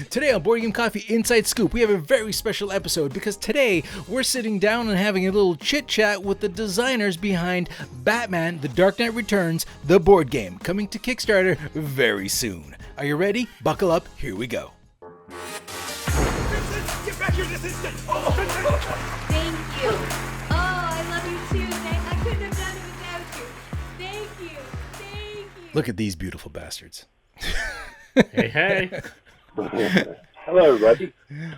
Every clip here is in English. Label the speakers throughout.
Speaker 1: Today on Board Game Coffee Inside Scoop, we have a very special episode because today we're sitting down and having a little chit-chat with the designers behind Batman: The Dark Knight Returns, the board game, coming to Kickstarter very soon. Are you ready? Buckle up, here we go.
Speaker 2: Get back here this instant!
Speaker 3: Thank you. Oh, I love you too. I couldn't have done it without you. Thank you. Thank you.
Speaker 1: Look at these beautiful bastards.
Speaker 4: Hey.
Speaker 5: Hello, everybody.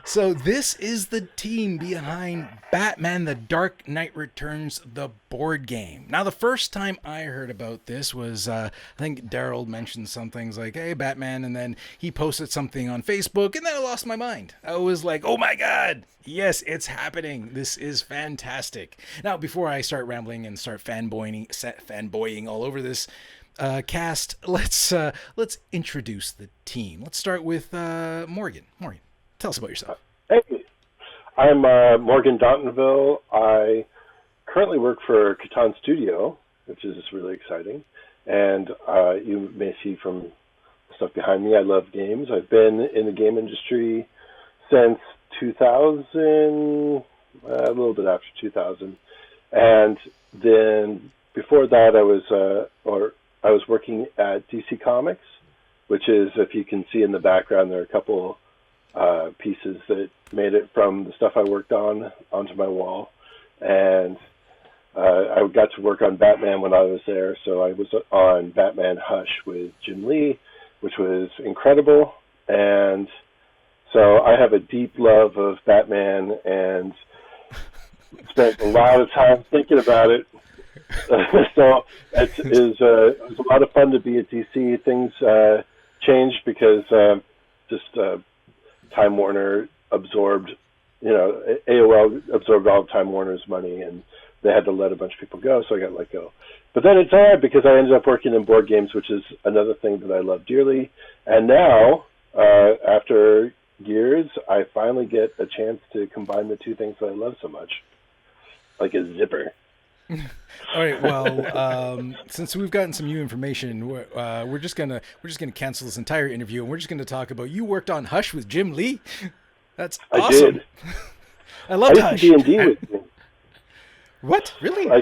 Speaker 1: So this is the team behind Batman: The Dark Knight Returns, the board game. Now, the first time I heard about this was, I think Daryl mentioned some things like, hey, Batman, and then he posted something on Facebook, and then I lost my mind. I was like, oh my God, yes, it's happening. This is fantastic. Now, before I start rambling and start fanboying all over this cast, let's introduce the team. Let's start with Morgan. Morgan, tell us about yourself.
Speaker 5: Hey, I'm Morgan Dontanville. I currently work for Catan Studio, which is really exciting. And you may see from the stuff behind me, I love games. I've been in the game industry since 2000, a little bit after 2000. And then before that, I was working at DC Comics, which is, if you can see in the background, there are a couple pieces that made it from the stuff I worked on onto my wall. And I got to work on Batman when I was there, so I was on Batman Hush with Jim Lee, which was incredible. And so I have a deep love of Batman and spent a lot of time thinking about it. So it was a lot of fun to be at DC. Things changed because Time Warner absorbed, AOL absorbed all of Time Warner's money, and they had to let a bunch of people go, so I got let go. But then it's all right because I ended up working in board games, which is another thing that I love dearly. And now, after years, I finally get a chance to combine the two things that I love so much, like a zipper.
Speaker 1: All right. Well, since we've gotten some new information, we're just gonna cancel this entire interview, and we're just gonna talk about you worked on Hush with Jim Lee. That's awesome.
Speaker 5: I did.
Speaker 1: I loved Hush.
Speaker 5: I used to D&D with him.
Speaker 1: What? Really?
Speaker 5: Yeah.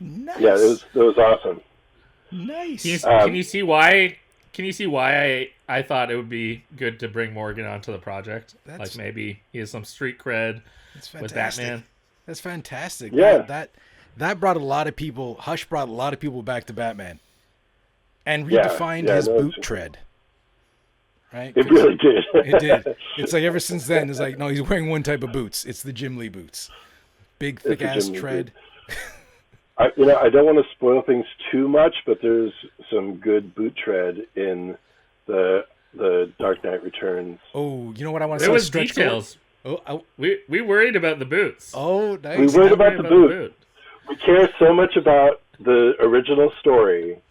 Speaker 1: Nice.
Speaker 5: Yeah, it was awesome.
Speaker 1: Nice.
Speaker 4: Can you see why? Can you see why I thought it would be good to bring Morgan onto the project? Like maybe he has some street cred with Batman.
Speaker 1: That's fantastic.
Speaker 5: Yeah.
Speaker 1: That brought a lot of people. Hush brought a lot of people back to Batman, and redefined his boot tread. Right?
Speaker 5: It really did.
Speaker 1: It did. It's like ever since then, it's like, no, he's wearing one type of boots. It's the Jim Lee boots. Big, thick ass tread.
Speaker 5: I don't want to spoil things too much, but there's some good boot tread in the Dark Knight Returns.
Speaker 1: Oh, you know what I want to say?
Speaker 4: There was details. We worried about the boots.
Speaker 1: Oh, nice.
Speaker 5: We worried about the boot. We care so much about the original story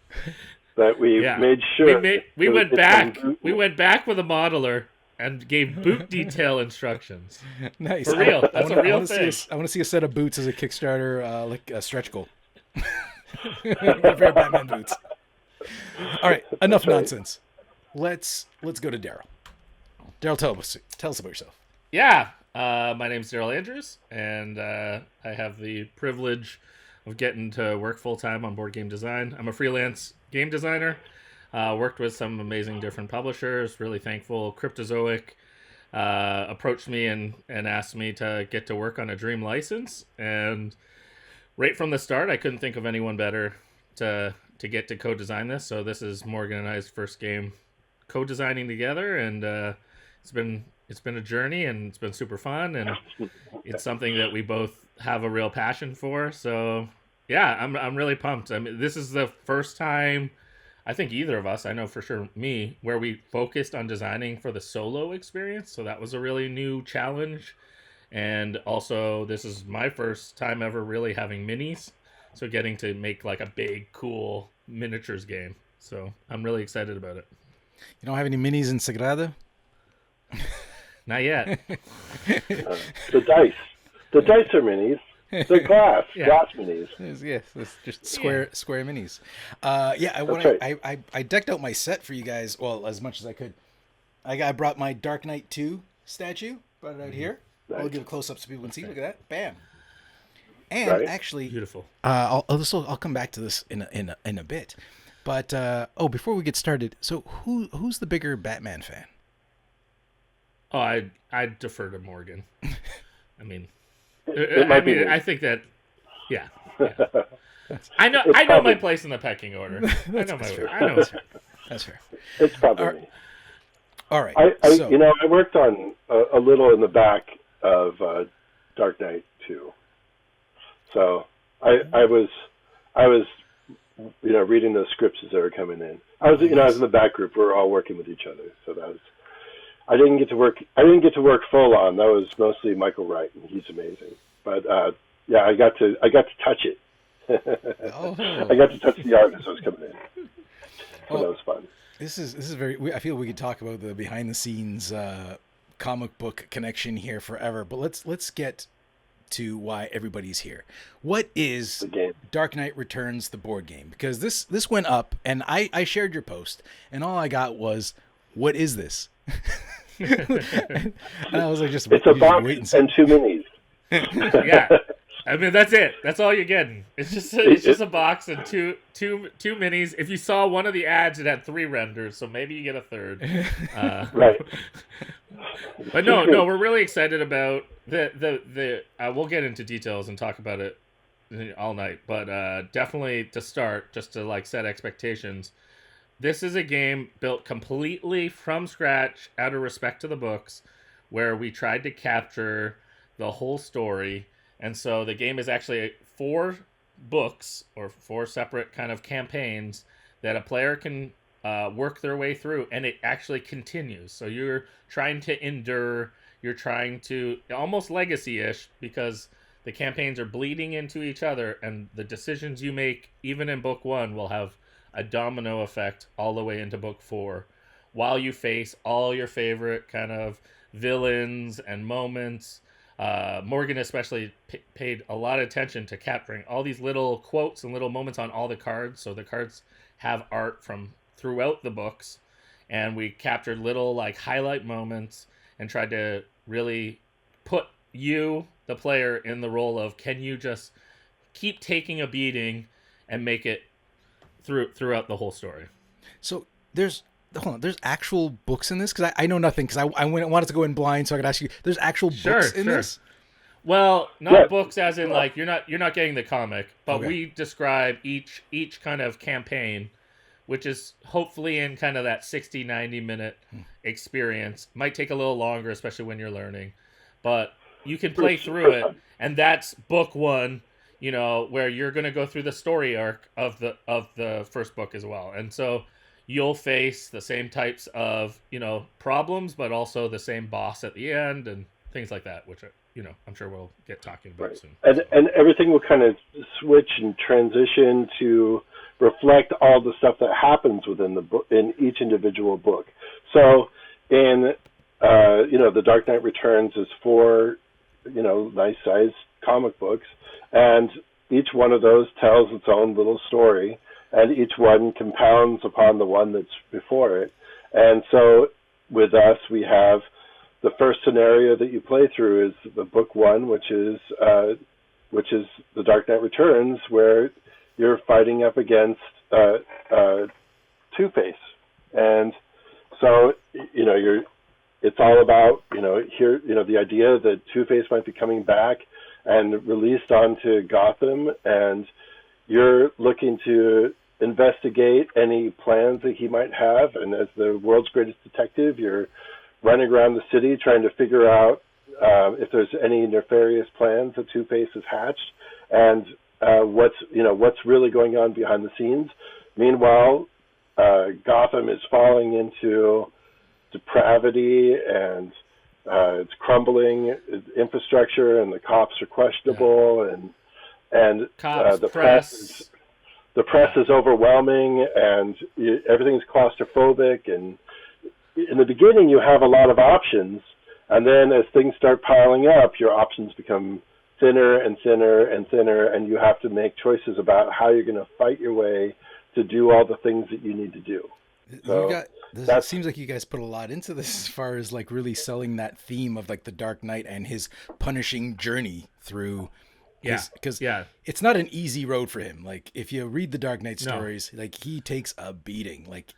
Speaker 5: that we made sure.
Speaker 4: We went back. We went back with a modeler and gave boot detail instructions.
Speaker 1: Nice.
Speaker 4: For real. That's a real thing.
Speaker 1: I want to see a set of boots as a Kickstarter, like a stretch goal. A pair of Batman boots. All right, enough nonsense. Let's go to Daryl. Daryl, tell us about yourself.
Speaker 4: Yeah, my name's Daryl Andrews, and I have the privilege of getting to work full-time on board game design. I'm a freelance game designer, worked with some amazing different publishers, really thankful. Cryptozoic approached me and asked me to get to work on a dream license, and right from the start, I couldn't think of anyone better to get to co-design this, so this is Morgan and I's first game co-designing together, and it's been a journey, and it's been super fun, and it's something that we both have a real passion for. So yeah, I'm really pumped. I mean, this is the first time I think either of us, I know for sure me, where we focused on designing for the solo experience. So that was a really new challenge. And also this is my first time ever really having minis. So getting to make like a big, cool miniatures game. So I'm really excited about it.
Speaker 1: You don't have any minis in Sagrada?
Speaker 4: Not yet.
Speaker 5: The dice are minis. They're glass
Speaker 4: Yeah.
Speaker 5: glass minis.
Speaker 1: Yes, it's just square minis. I decked out my set for you guys. Well, as much as I could. I brought my Dark Knight 2 statue. Brought it out here.
Speaker 5: Nice.
Speaker 1: I'll give a close up so people can see. Look at that. Bam. And
Speaker 5: Right.
Speaker 1: actually,
Speaker 4: Beautiful.
Speaker 1: I'll come back to this in a bit. But before we get started, so who's the bigger Batman fan?
Speaker 4: Oh, I defer to Morgan. I mean,
Speaker 5: It might be me.
Speaker 4: I think that, yeah. I know
Speaker 5: probably-
Speaker 4: my place in the pecking order. I know
Speaker 1: fair. That's fair.
Speaker 5: It's probably
Speaker 1: All
Speaker 5: me.
Speaker 1: All right.
Speaker 5: I I worked on a little in the back of Dark Knight 2. So I was reading those scripts as they were coming in. I was in the back group. We were all working with each other. So that was. I didn't get to work full on. That was mostly Michael Wright, and he's amazing. But I got to touch it. I got to touch the art as it was coming in. So that was fun.
Speaker 1: This is very. I feel we could talk about the behind the scenes comic book connection here forever. But let's get to why everybody's here. What is
Speaker 5: The game.
Speaker 1: Dark Knight Returns, the board game? Because this went up, and I shared your post, and all I got was, "What is this?" And I was like,
Speaker 5: It's a box and 2 minis.
Speaker 4: Yeah. I mean, that's it. That's all you're getting. It's just a box and two minis. If you saw one of the ads, it had 3 renders, so maybe you get a third.
Speaker 5: Right.
Speaker 4: But no, we're really excited about the. We'll get into details and talk about it all night. But definitely to start, just to set expectations. This is a game built completely from scratch, out of respect to the books, where we tried to capture the whole story. And so the game is actually 4 books or 4 separate kind of campaigns that a player can work their way through, and it actually continues. So you're trying to endure, you're trying to almost legacy-ish, because the campaigns are bleeding into each other, and the decisions you make, even in book 1, will have a domino effect all the way into book 4, while you face all your favorite kind of villains and moments. Morgan especially paid a lot of attention to capturing all these little quotes and little moments on all the cards. So the cards have art from throughout the books, and we captured little highlight moments and tried to really put you, the player, in the role of, can you just keep taking a beating and make it throughout the whole story.
Speaker 1: So there's actual books in this, because I know nothing, because I wanted to go in blind, so I could ask you. There's actual books in this.
Speaker 4: Well, not
Speaker 5: Yeah.
Speaker 4: books as in you're not getting the comic, but
Speaker 1: Okay.
Speaker 4: we describe each kind of campaign, which is hopefully in kind of that 60-90 minute experience. Might take a little longer, especially when you're learning, but you can play through it, and that's book 1. Where you're going to go through the story arc of the first book as well. And so you'll face the same types of, problems, but also the same boss at the end and things like that, which, I'm sure we'll get talking about
Speaker 5: Right.
Speaker 4: soon.
Speaker 5: And everything will kind of switch and transition to reflect all the stuff that happens within the book, in each individual book. So in, The Dark Knight Returns is 4, nice sized comic books, and each one of those tells its own little story, and each one compounds upon the one that's before it. And so with us, we have the first scenario that you play through is the book 1, which is The Dark Knight Returns, where you're fighting up against Two-Face. And so, it's all about, the idea that Two-Face might be coming back and released onto Gotham, and you're looking to investigate any plans that he might have. And as the world's greatest detective, you're running around the city trying to figure out if there's any nefarious plans that Two-Face has hatched, and what's really going on behind the scenes. Meanwhile, Gotham is falling into depravity, and it's crumbling infrastructure, and the cops are questionable, and
Speaker 4: Cops,
Speaker 5: the
Speaker 4: press.
Speaker 5: the press is overwhelming, and everything's claustrophobic. And in the beginning, you have a lot of options, and then as things start piling up, your options become thinner and thinner and thinner, and you have to make choices about how you're going to fight your way to do all the things that you need to do. So
Speaker 1: it seems like you guys put a lot into this as far as like really selling that theme of like the Dark Knight and his punishing journey through. Because it's not an easy road for him. Like if you read the Dark Knight stories, like he takes a beating, like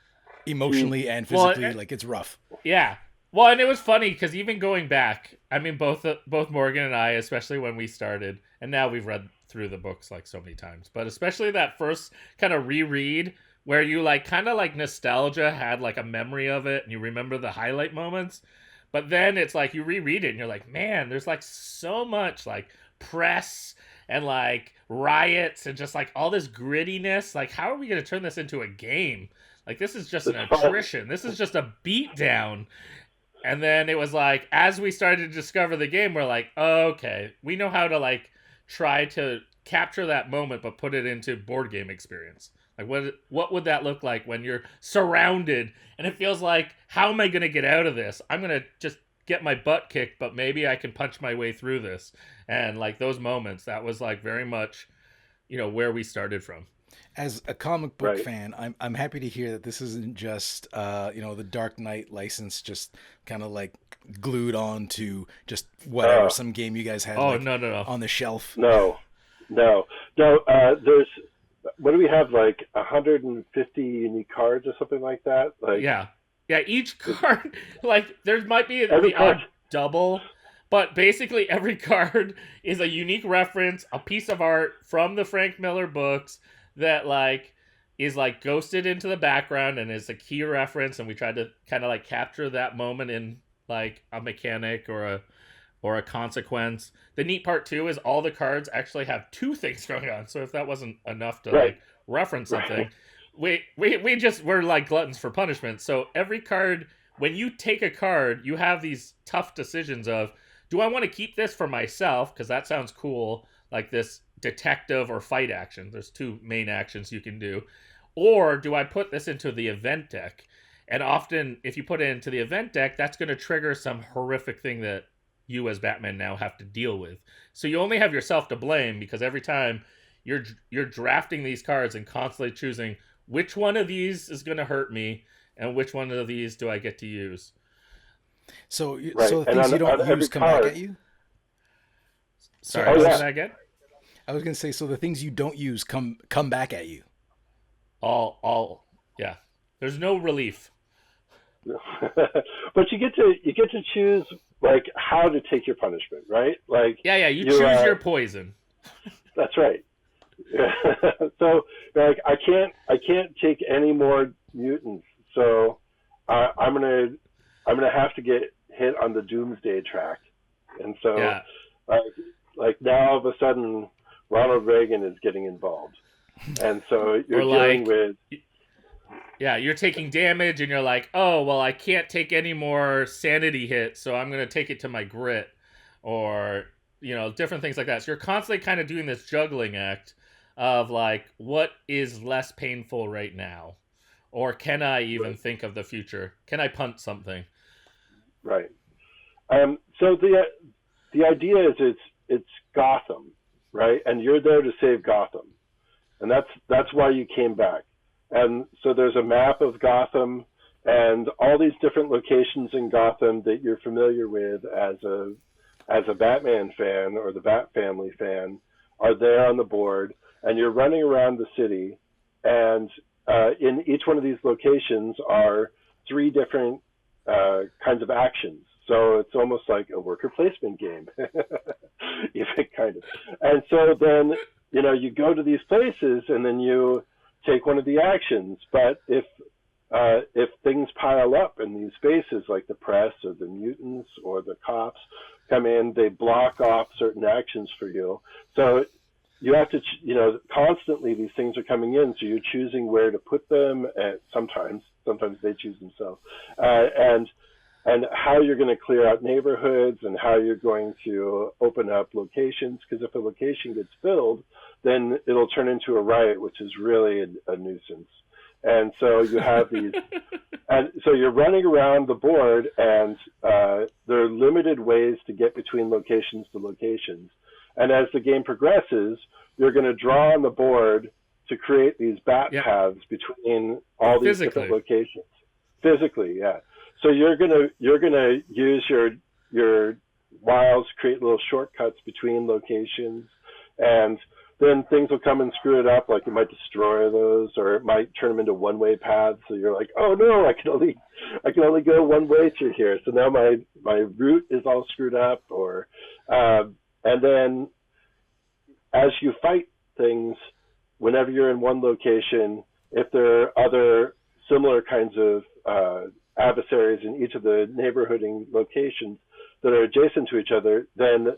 Speaker 1: emotionally and physically, like it's rough.
Speaker 4: Yeah. Well, and it was funny because even going back, I mean, both Morgan and I, especially when we started, and now we've read through the books like so many times, but especially that first kind of reread where you like kind of like nostalgia had like a memory of it and you remember the highlight moments, but then it's like you reread it and you're like, man, there's like so much like press and like riots and just like all this grittiness. Like, how are we going to turn this into a game? Like, this is just an attrition. This is just a beatdown. And then it was like, as we started to discover the game, we're like, oh, okay, we know how to like try to capture that moment, but put it into board game experience. Like, what would that look like when you're surrounded and it feels like, how am I going to get out of this? I'm going to just get my butt kicked, but maybe I can punch my way through this. And like those moments, that was like very much, you know, where we started from.
Speaker 1: As a comic book fan, I'm happy to hear that this isn't just you know, the Dark Knight license just kind of like glued on to just whatever some game you guys had
Speaker 4: no.
Speaker 1: on the shelf.
Speaker 5: No. There's, what do we have, like 150 unique cards or something like that? Like
Speaker 4: yeah, each card, like there might be the odd double, but basically every card is a unique reference, a piece of art from the Frank Miller books that like is like ghosted into the background and is a key reference, and we tried to kind of like capture that moment in like a mechanic or a consequence. The neat part too is all the cards actually have two things going on, so if that wasn't enough to like reference something, we we're like gluttons for punishment. So every card, when you take a card, you have these tough decisions of, do I want to keep this for myself because that sounds cool, like this detective or fight action. There's two main actions you can do. Or do I put this into the event deck? And often if you put it into the event deck, that's going to trigger some horrific thing that you as Batman now have to deal with. So you only have yourself to blame, because every time you're drafting these cards and constantly choosing which one of these is going to hurt me and which one of these do I get to use.
Speaker 1: So the things you don't use come back at you?
Speaker 4: Sorry, say that again?
Speaker 1: I was going to say, so the things you don't use come back at you.
Speaker 4: All, yeah. There's no relief.
Speaker 5: But you get to choose like how to take your punishment, right? Like
Speaker 4: you choose your poison.
Speaker 5: That's right. So like I can't take any more mutants. So I'm gonna have to get hit on the doomsday track, and so like now all of a sudden Ronald Reagan is getting involved, and so you're dealing with.
Speaker 4: Yeah, you're taking damage and you're like, oh, well, I can't take any more sanity hits, so I'm going to take it to my grit, or, you know, different things like that. So you're constantly kind of doing this juggling act of like, what is less painful right now? Or can I even think of the future? Can I punt something?
Speaker 5: Right. So the idea is it's Gotham, right? And you're there to save Gotham. And that's why you came back. And so there's a map of Gotham and all these different locations in Gotham that you're familiar with as a Batman fan or the Bat Family fan are there on the board, and you're running around the city, and in each one of these locations are 3 different kinds of actions. So it's almost like a worker placement game, even kind of. And so then, you know, you go to these places and then you take one of the actions. But if things pile up in these spaces, like the press or the mutants or the cops come in, they block off certain actions for you. So you have to, you know, constantly these things are coming in, so you're choosing where to put them. And sometimes they choose themselves, and how you're going to clear out neighborhoods and how you're going to open up locations. Because if a location gets filled, then it'll turn into a riot, which is really a nuisance. And so you have these, and so you're running around the board, and there are limited ways to get between locations to locations. And as the game progresses, you're going to draw on the board to create these bat paths between all these different locations. Physically, yeah. So you're gonna use your wiles to create little shortcuts between locations, and then things will come and screw it up. Like you might destroy those, or it might turn them into one-way paths. So you're like, oh no, I can only go one way through here. So now my route is all screwed up. Or and then as you fight things, whenever you're in one location, if there are other similar kinds of adversaries in each of the neighborhooding locations that are adjacent to each other, then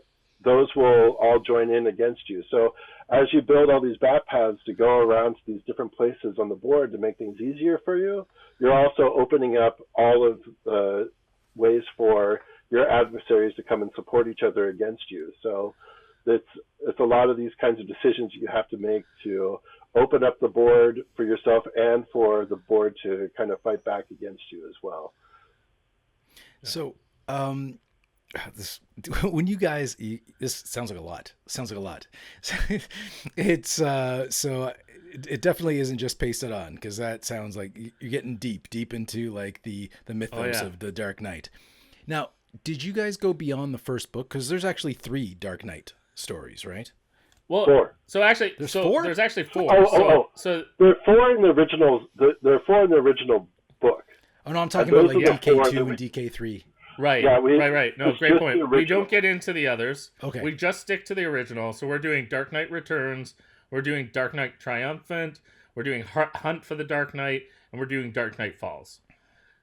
Speaker 5: those will all join in against you. So as you build all these bat paths to go around to these different places on the board to make things easier for you, you're also opening up all of the ways for your adversaries to come and support each other against you. So it's a lot of these kinds of decisions you have to make to open up the board for yourself and for the board to kind of fight back against you as well.
Speaker 1: So, when you guys, this sounds like a lot. It's so it definitely isn't just pasted on, because that sounds like you're getting deep into like the mythos of the Dark Knight. Now, did you guys go beyond the first book? Because there's actually 3 Dark Knight stories, right?
Speaker 4: Well,
Speaker 5: 4.
Speaker 4: So actually,
Speaker 1: there's 4?
Speaker 4: There's actually 4.
Speaker 5: So there are 4 in the original. There are 4 in the original book.
Speaker 1: Oh no, I'm talking about like DK2 and DK3.
Speaker 4: Right.
Speaker 5: Yeah,
Speaker 4: right. No, great point. We don't get into the others.
Speaker 1: Okay.
Speaker 4: We just stick to the original. So we're doing Dark Knight Returns. We're doing Dark Knight Triumphant. We're doing Hunt for the Dark Knight, and we're doing Dark Knight Falls.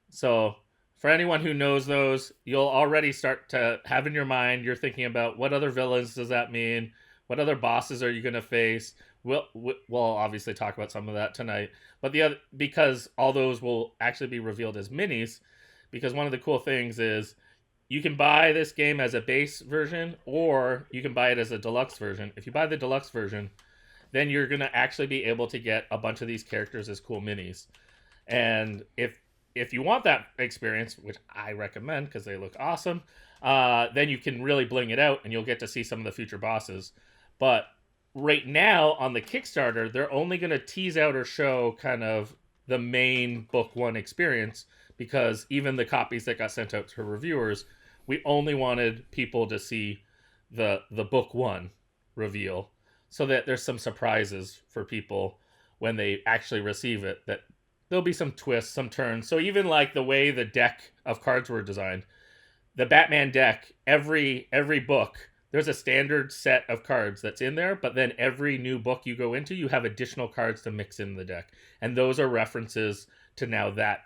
Speaker 4: So for anyone who knows those, you'll already start to have in your mind, you're thinking about what other villains does that mean? What other bosses are you going to face? We'll obviously talk about some of that tonight. But because all those will actually be revealed as minis, because one of the cool things is you can buy this game as a base version, or you can buy it as a deluxe version. If you buy the deluxe version, then you're going to actually be able to get a bunch of these characters as cool minis. And if you want that experience, which I recommend because they look awesome, then you can really bling it out and you'll get to see some of the future bosses. But right now on the Kickstarter, they're only going to tease out or show kind of the main book 1 experience, because even the copies that got sent out to reviewers, we only wanted people to see the book 1 reveal, so that there's some surprises for people when they actually receive it, that there'll be some twists, some turns. So even like the way the deck of cards were designed, the Batman deck, every book, there's a standard set of cards that's in there, but then every new book you go into, you have additional cards to mix in the deck. And those are references to now that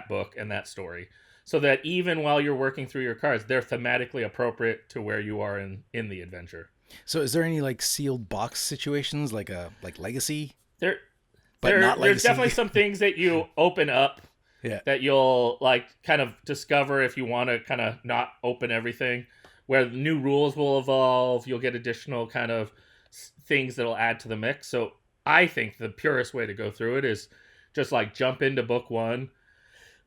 Speaker 4: book and that story. So that even while you're working through your cards, they're thematically appropriate to where you are in the adventure.
Speaker 1: So is there any like sealed box situations, like Legacy?
Speaker 4: There's definitely some things that you open up that you'll like kind of discover if you want to kind of not open everything, where new rules will evolve. You'll get additional kind of things that'll add to the mix. So I think the purest way to go through it is just like jump into book 1,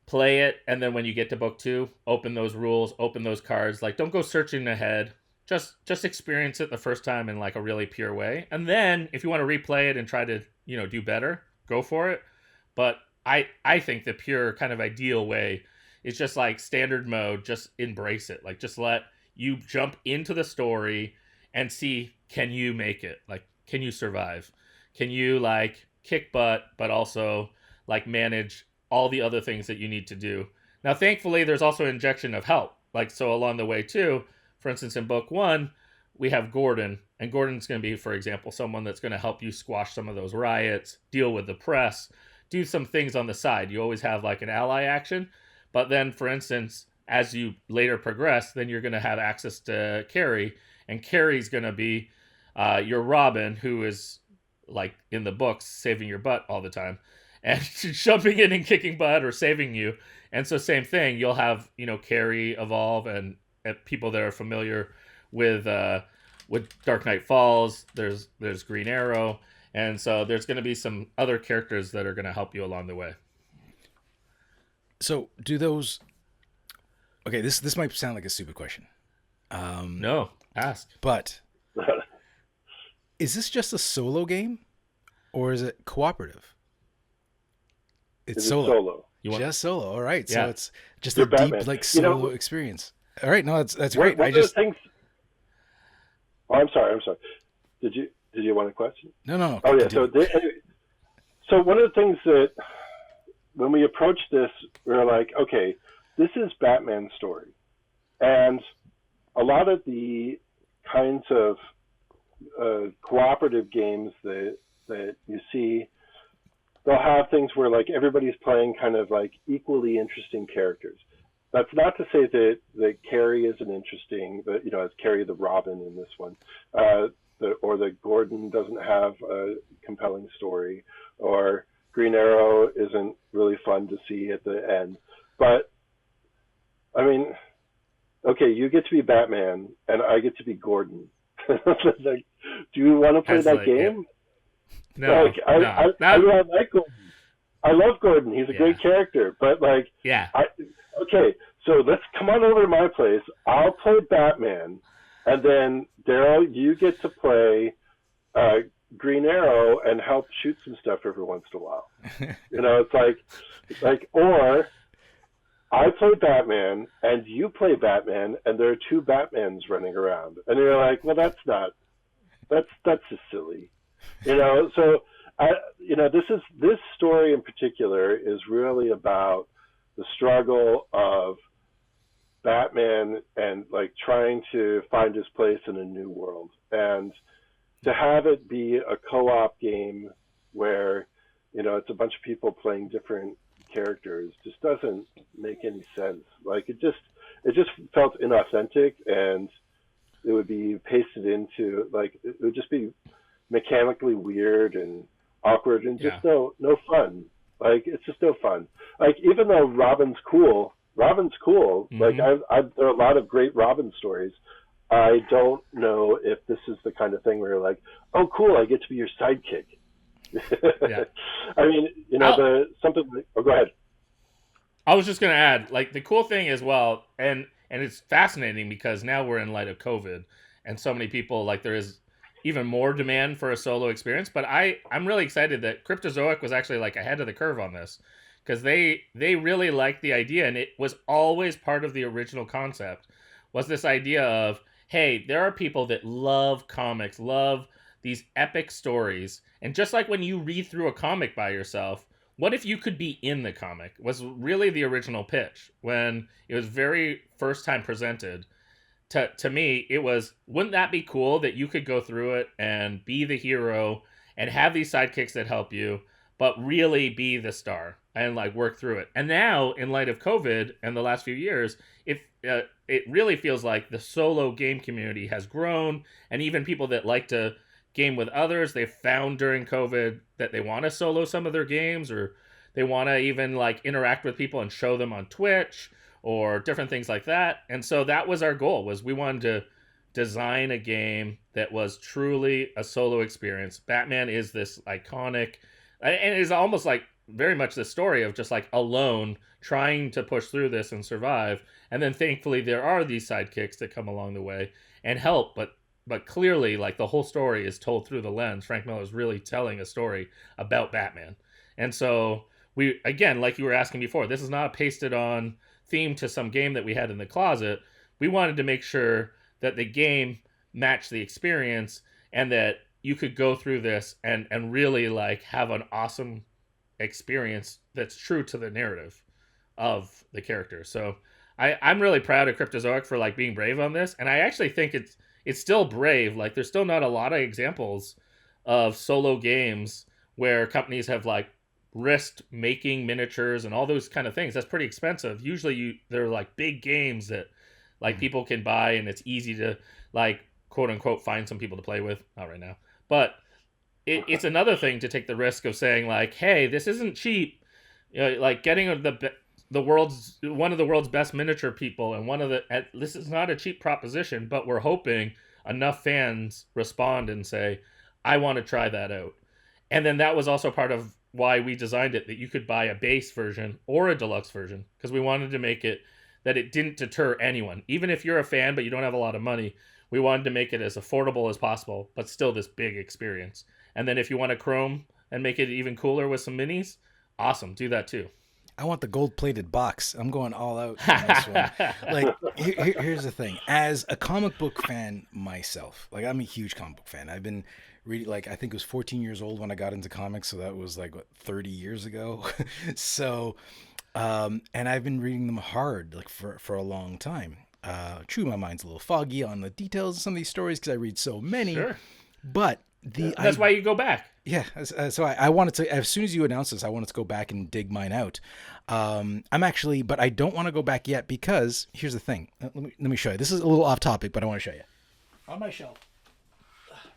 Speaker 4: play it, and then when you get to book 2, open those rules, open those cards. Like, don't go searching ahead. Just experience it the first time in like a really pure way. And then if you want to replay it and try to, do better, go for it. But I think the pure kind of ideal way is just like standard mode, just embrace it. Like, just let you jump into the story and see, can you make it? Like, can you survive? Can you like kick butt, but also like manage all the other things that you need to do? Now, thankfully, there's also injection of help. Like, so along the way too, for instance, in book 1, we have Gordon, and Gordon's going to be, for example, someone that's going to help you squash some of those riots, deal with the press, do some things on the side. You always have like an ally action. But then, for instance, as you later progress, then you're going to have access to Carrie, and Carrie's going to be your Robin, who is like in the books saving your butt all the time and jumping in and kicking butt or saving you. And so same thing, you'll have, Carrie evolve, and people that are familiar with Dark Knight Falls, there's Green Arrow, and so there's going to be some other characters that are going to help you along the way.
Speaker 1: So do those? Okay, this might sound like a stupid question.
Speaker 4: No, ask.
Speaker 1: But Is this just a solo game, or is it cooperative? It's solo. Just solo. All right.
Speaker 4: Yeah.
Speaker 1: So it's just
Speaker 5: You're
Speaker 1: a
Speaker 5: Batman.
Speaker 1: deep, like, solo experience. All right. No, that's great.
Speaker 5: One of the things. Oh, I'm sorry. Did you want a question?
Speaker 1: No.
Speaker 5: Oh yeah. So one of the things that when we approached this, we were like, okay, this is Batman's story, and a lot of the kinds of cooperative games that you see, they'll have things where like everybody's playing kind of like equally interesting characters. That's not to say that Carrie isn't interesting, but as Carrie the Robin in this one, or that Gordon doesn't have a compelling story, or Green Arrow isn't really fun to see at the end. But I mean, okay, you get to be Batman, and I get to be Gordon. Like, do you want to play that game?
Speaker 4: No,
Speaker 5: like, I like Gordon. I love Gordon. He's a great character. But like, okay, so let's come on over to my place. I'll play Batman, and then Daryl, you get to play Green Arrow and help shoot some stuff every once in a while. It's like, or I play Batman and you play Batman, and there are two Batmans running around, and you're like, well, that's just silly, So, this story in particular is really about the struggle of Batman and like trying to find his place in a new world, and to have it be a co-op game where it's a bunch of people playing different characters just doesn't make any sense. Like it just felt inauthentic, and it would be pasted into like it would just be mechanically weird and awkward and just no fun. Like it's just no fun. Like even though Robin's cool. Mm-hmm. Like there are a lot of great Robin stories. I don't know if this is the kind of thing where you're like, oh, cool, I get to be your sidekick. Yeah. I mean, go ahead.
Speaker 4: I was just going to add, like, the cool thing as well, and it's fascinating because now we're in light of COVID, and so many people, like, there is even more demand for a solo experience, but I'm really excited that Cryptozoic was actually, like, ahead of the curve on this, because they really liked the idea, and it was always part of the original concept, was this idea of, hey, there are people that love comics, love these epic stories, and just like when you read through a comic by yourself, what if you could be in the comic? Was really the original pitch when it was very first time presented. To me, it was, wouldn't that be cool that you could go through it and be the hero and have these sidekicks that help you, but really be the star and like work through it. And now, in light of COVID and the last few years, it really feels like the solo game community has grown, and even people that like to game with others, they've found during COVID that they want to solo some of their games, or they want to even like interact with people and show them on Twitch or different things like that. And so that was our goal, was we wanted to design a game that was truly a solo experience. Batman is this iconic, and it is almost like very much the story of just like alone trying to push through this and survive. And then thankfully there are these sidekicks that come along the way and help, but clearly, like, the whole story is told through the lens. Frank Miller is really telling a story about Batman. And so we, again, like you were asking before, this is not a pasted on theme to some game that we had in the closet. We wanted to make sure that the game matched the experience, and that you could go through this and really like have an awesome experience that's true to the narrative of the character. So I'm really proud of Cryptozoic for like being brave on this. And I actually think it's still brave. Like, there's still not a lot of examples of solo games where companies have like risked making miniatures and all those kind of things. That's pretty expensive. Usually they're like big games that like people can buy, and it's easy to like quote unquote find some people to play with. Not right now, but it's another thing to take the risk of saying like, hey, this isn't cheap. Like getting the world's one of the world's best miniature people, and this is not a cheap proposition, but we're hoping enough fans respond and say, I want to try that out. And then that was also part of why we designed it, that you could buy a base version or a deluxe version, because we wanted to make it that it didn't deter anyone. Even if you're a fan but you don't have a lot of money, we wanted to make it as affordable as possible, but still this big experience. And then if you want to chrome and make it even cooler with some minis, awesome, do that too.
Speaker 1: I want the gold-plated box. I'm going all out on this one. Like, here's the thing. As a comic book fan myself, like, I'm a huge comic book fan. I've been reading, like, I think it was 14 years old when I got into comics, so that was, like, what, 30 years ago? So, and I've been reading them hard, like, for a long time. True, my mind's a little foggy on the details of some of these stories because I read so many.
Speaker 4: Sure.
Speaker 1: But
Speaker 4: that's why you go back.
Speaker 1: Yeah, so I wanted to, as soon as you announced this, I wanted to go back and dig mine out. But I don't want to go back yet because here's the thing. Let me show you. This is a little off topic, but I want to show you. On my shelf,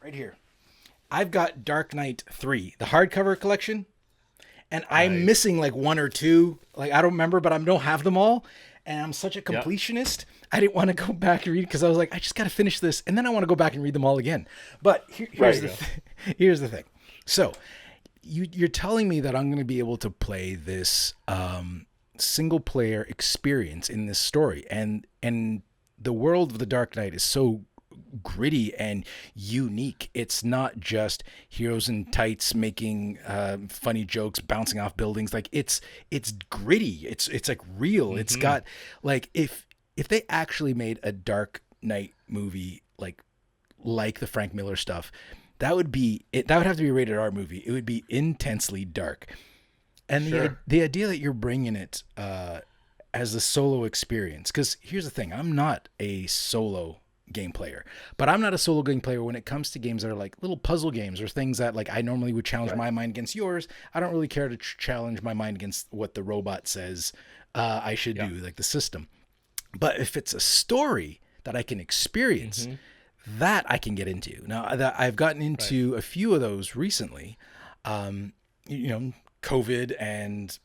Speaker 1: right here, I've got Dark Knight 3, the hardcover collection, and I'm missing like one or two. Like, I don't remember, but I don't have them all. And I'm such a completionist. I didn't want to go back and read it because I was like, I just got to finish this, and then I want to go back and read them all again. But here's the thing. So you're telling me that I'm going to be able to play this single player experience in this story, and the world of the Dark Knight is so gritty and unique. It's not just heroes in tights making funny jokes, bouncing off buildings. Like, it's gritty. It's like real. Mm-hmm. It's got, like, if they actually made a Dark Knight movie like the Frank Miller stuff, that would have to be a rated R movie. It would be intensely dark. And the idea that you're bringing it as a solo experience, because here's the thing, I'm not a solo game player, but I'm not a solo game player when it comes to games that are like little puzzle games or things that, like, I normally would challenge my mind against yours. I don't really care to challenge my mind against what the robot says I should do, like the system. But if it's a story that I can experience, that I can get into. Now, I've gotten into a few of those recently. COVID and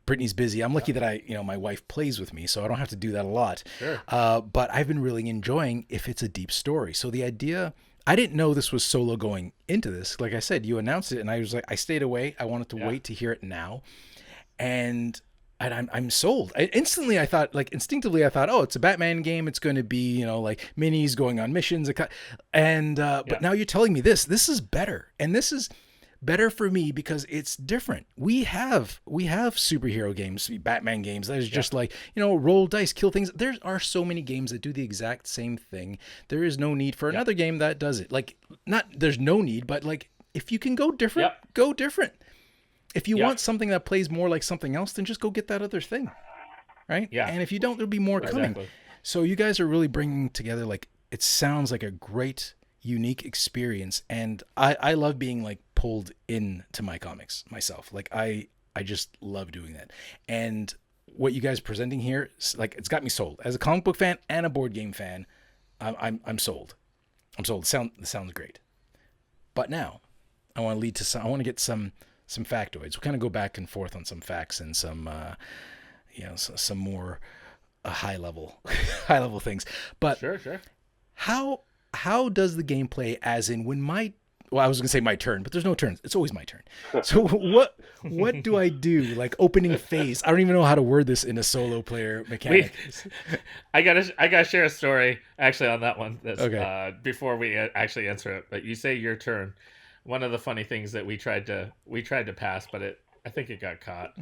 Speaker 1: Brittany's busy. I'm lucky that my wife plays with me, so I don't have to do that a lot. Sure. But I've been really enjoying if it's a deep story. So the idea, I didn't know this was solo going into this. Like I said, you announced it, and I was like, I stayed away. I wanted to wait to hear it now, and I'm sold. Instinctively, I thought, oh, it's a Batman game. It's going to be, like minis going on missions. But now you're telling me this is better, and this is better for me because it's different. We have superhero games, Batman games. That is just like, roll dice, kill things. There are so many games that do the exact same thing. There is no need for another game that does it. Like, not there's no need, but like, if you can go different, go different. If you want something that plays more like something else, then just go get that other thing, right? Yeah. And if you don't, there'll be more coming. Exactly. So you guys are really bringing together, like, it sounds like a great, unique experience, and I love being like pulled into my comics myself. Like, I just love doing that. And what you guys are presenting here, like, it's got me sold. As a comic book fan and a board game fan, I'm sold. I'm sold. It sounds great. But now I want to get some factoids. We'll kind of go back and forth on some facts and some some more high level things. But sure. How does the gameplay, as in when I was going to say my turn, but there's no turns. It's always my turn. So what do I do? Like, opening phase. I don't even know how to word this in a solo player mechanic.
Speaker 4: I gotta share a story actually on that one. Okay. Before we actually answer it, but you say your turn. One of the funny things that we tried to pass, but I think it got caught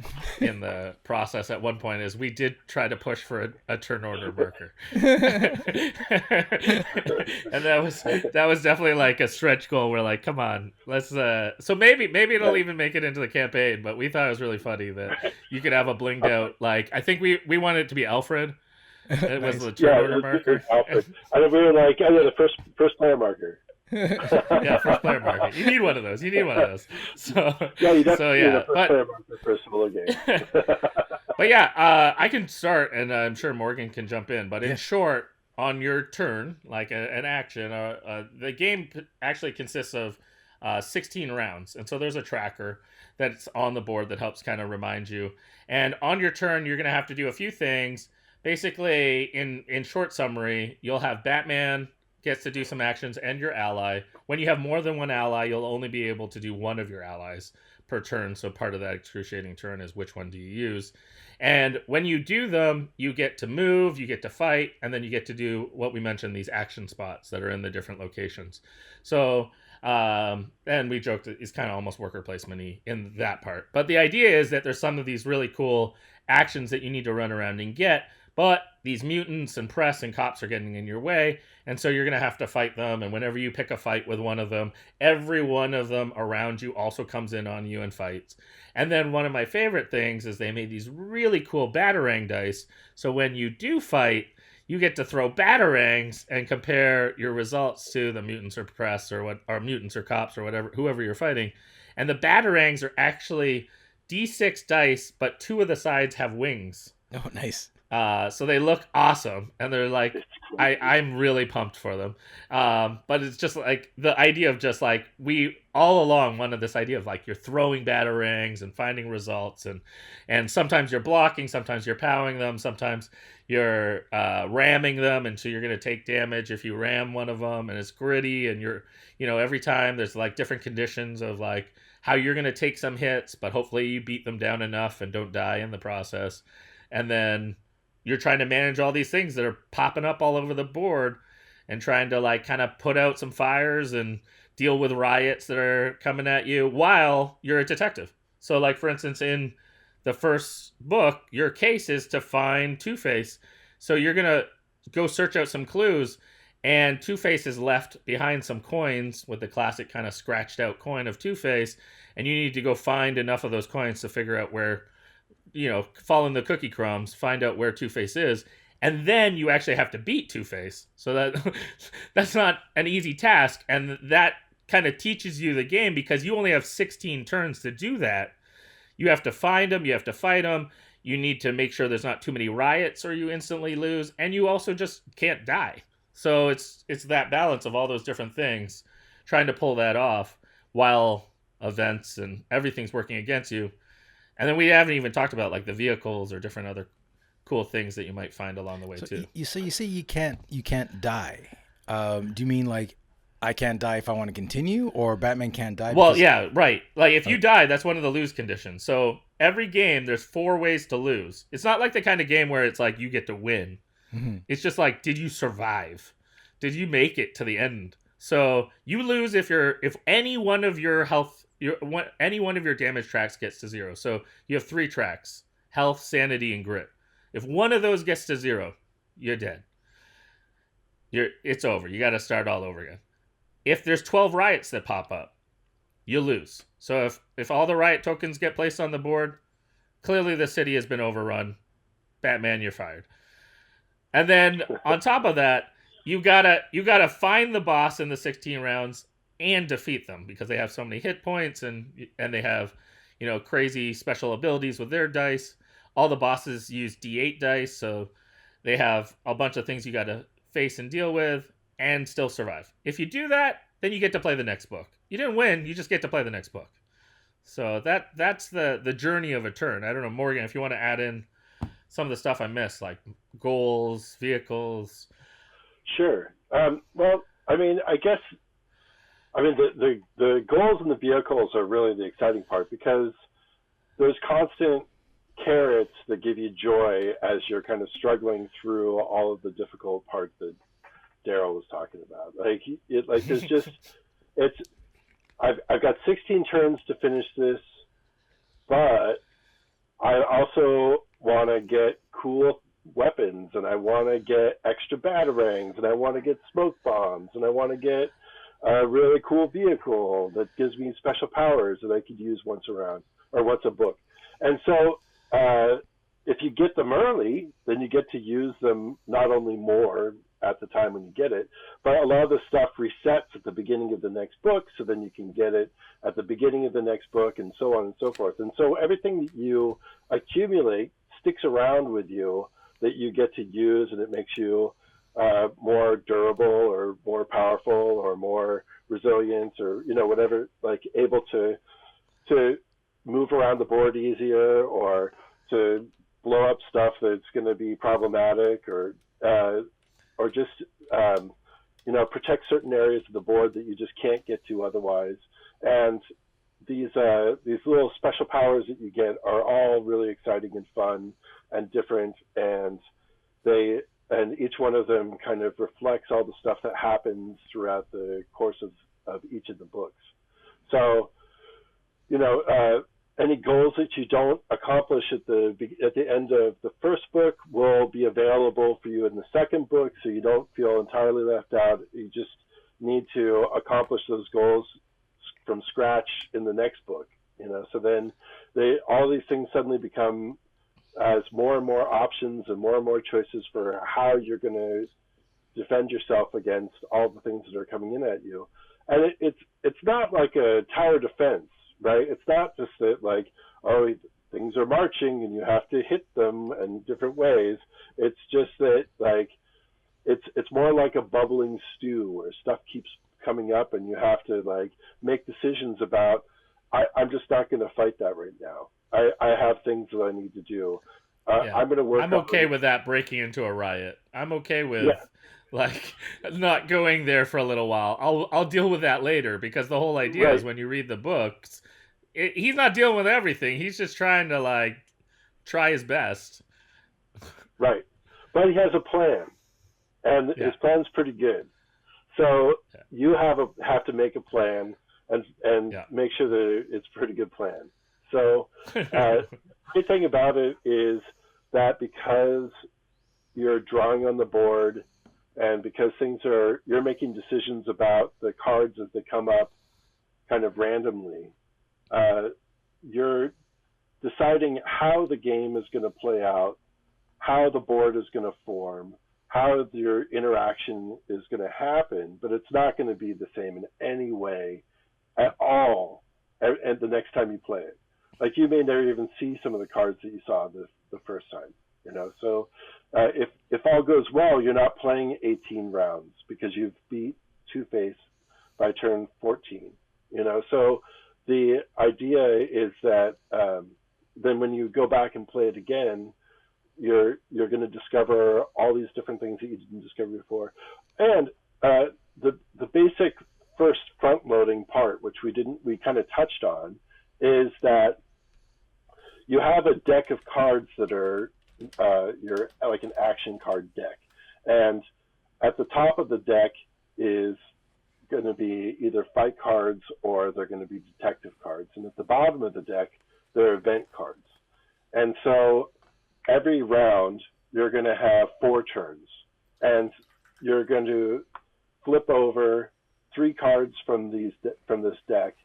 Speaker 4: in the process at one point, is we did try to push for a turn order marker. And that was definitely like a stretch goal. We're like, come on, let's so maybe it'll even make it into the campaign, but we thought it was really funny that you could have a blinged out, like, I think we wanted it to be Alfred. It was the turn order marker.
Speaker 5: And we were like, the first player marker.
Speaker 4: First player market. You need one of those. So
Speaker 5: you definitely need a first player market for a similar game.
Speaker 4: But I can start, and I'm sure Morgan can jump in. But in short, on your turn, like an action, the game actually consists of 16 rounds, and so there's a tracker that's on the board that helps kind of remind you. And on your turn, you're going to have to do a few things. Basically, in short summary, you'll have Batman gets to do some actions, and your ally. When you have more than one ally, you'll only be able to do one of your allies per turn. So part of that excruciating turn is which one do you use. And when you do them, you get to move, you get to fight, and then you get to do what we mentioned, these action spots that are in the different locations. So, and we joked that it's kind of almost worker placement-y in that part. But the idea is that there's some of these really cool actions that you need to run around and get, but these mutants and press and cops are getting in your way, and so you're going to have to fight them. And whenever you pick a fight with one of them, every one of them around you also comes in on you and fights. And then one of my favorite things is they made these really cool batarang dice. So when you do fight, you get to throw batarangs and compare your results to the mutants or press or mutants or cops or whatever, whoever you're fighting. And the batarangs are actually D6 dice, but 2 of the sides have wings.
Speaker 1: Oh, nice.
Speaker 4: So they look awesome, and they're like, I'm really pumped for them. But it's just like the idea of just like, we all along wanted this idea of like, you're throwing batarangs and finding results, and sometimes you're blocking, sometimes you're powering them, sometimes you're ramming them, and so you're going to take damage if you ram one of them, and it's gritty, and every time there's like different conditions of like how you're going to take some hits, but hopefully you beat them down enough and don't die in the process. And then you're trying to manage all these things that are popping up all over the board and trying to like kind of put out some fires and deal with riots that are coming at you while you're a detective. So like, for instance, in the first book, your case is to find Two-Face. So you're going to go search out some clues, and Two-Face is left behind some coins with the classic kind of scratched out coin of Two-Face. And you need to go find enough of those coins to figure out where, following the cookie crumbs, find out where Two-Face is. And then you actually have to beat Two-Face. So that's not an easy task. And that kind of teaches you the game, because you only have 16 turns to do that. You have to find them. You have to fight them. You need to make sure there's not too many riots or you instantly lose. And you also just can't die. So it's that balance of all those different things, trying to pull that off while events and everything's working against you. And then we haven't even talked about like the vehicles or different other cool things that you might find along the way too.
Speaker 1: You say you can't die. Do you mean like I can't die if I want to continue, or Batman can't die?
Speaker 4: Well, yeah, right. Like if you die, that's one of the lose conditions. So every game, there's 4 ways to lose. It's not like the kind of game where it's like you get to win. Mm-hmm. It's just like, did you survive? Did you make it to the end? So you lose if any one of your health, any one of your damage tracks gets to 0. So you have 3 tracks: health, sanity, and grit. If one of those gets to 0, you're dead. It's over. You got to start all over again. If there's 12 riots that pop up, you lose. So if all the riot tokens get placed on the board, clearly the city has been overrun. Batman, you're fired. And then on top of that, you gotta find the boss in the 16 rounds and defeat them, because they have so many hit points and they have crazy special abilities with their dice. All the bosses use D8 dice, so they have a bunch of things you got to face and deal with and still survive. If you do that, then you get to play the next book. You didn't win, you just get to play the next book. So that's the journey of a turn. I don't know, Morgan, if you want to add in some of the stuff I missed, like goals, vehicles.
Speaker 5: Sure. Well, I mean, the goals and the vehicles are really the exciting part, because there's constant carrots that give you joy as you're kind of struggling through all of the difficult parts that Daryl was talking about. I've got 16 turns to finish this, but I also want to get cool weapons, and I want to get extra batarangs, and I want to get smoke bombs, and I want to get a really cool vehicle that gives me special powers that I could use once a book. And so if you get them early, then you get to use them not only more at the time when you get it, but a lot of the stuff resets at the beginning of the next book, so then you can get it at the beginning of the next book, and so on and so forth. And so everything that you accumulate sticks around with you, that you get to use, and it makes you more durable or more powerful or more resilient, or whatever, like able to move around the board easier, or to blow up stuff that's going to be problematic, or just protect certain areas of the board that you just can't get to otherwise. And these little special powers that you get are all really exciting and fun and different, and each one of them kind of reflects all the stuff that happens throughout the course of each of the books. So, any goals that you don't accomplish at the end of the first book will be available for you in the second book, so you don't feel entirely left out. You just need to accomplish those goals from scratch in the next book. So then all these things suddenly become as more and more options and more choices for how you're going to defend yourself against all the things that are coming in at you. And it's not like a tower defense, right? It's not just that like, oh, things are marching and you have to hit them in different ways. It's just that like it's more like a bubbling stew where stuff keeps coming up and you have to like make decisions about, I'm just not going to fight that right now. I have things that I need to do. I'm going to work.
Speaker 4: I'm okay with that breaking into a riot. I'm okay with like not going there for a little while. I'll deal with that later, because the whole idea is when you read the books, he's not dealing with everything. He's just trying to like try his best.
Speaker 5: Right, but he has a plan, and his plan's pretty good. So you have to make a plan and make sure that it's a pretty good plan. So the great thing about it is that because you're drawing on the board and because you're making decisions about the cards as they come up kind of randomly, you're deciding how the game is going to play out, how the board is going to form, how your interaction is going to happen, but it's not going to be the same in any way at all and the next time you play it. Like you may never even see some of the cards that you saw the first time, So if all goes well, you're not playing 18 rounds because you've beat Two-Face by turn 14, So the idea is that then when you go back and play it again, you're going to discover all these different things that you didn't discover before. And the basic first front-loading part, which we kind of touched on, is that you have a deck of cards that are like an action card deck. And at the top of the deck is going to be either fight cards or they're going to be detective cards. And at the bottom of the deck, they're event cards. And so every round, you're going to have 4 turns. And you're going to flip over 3 cards from this deck.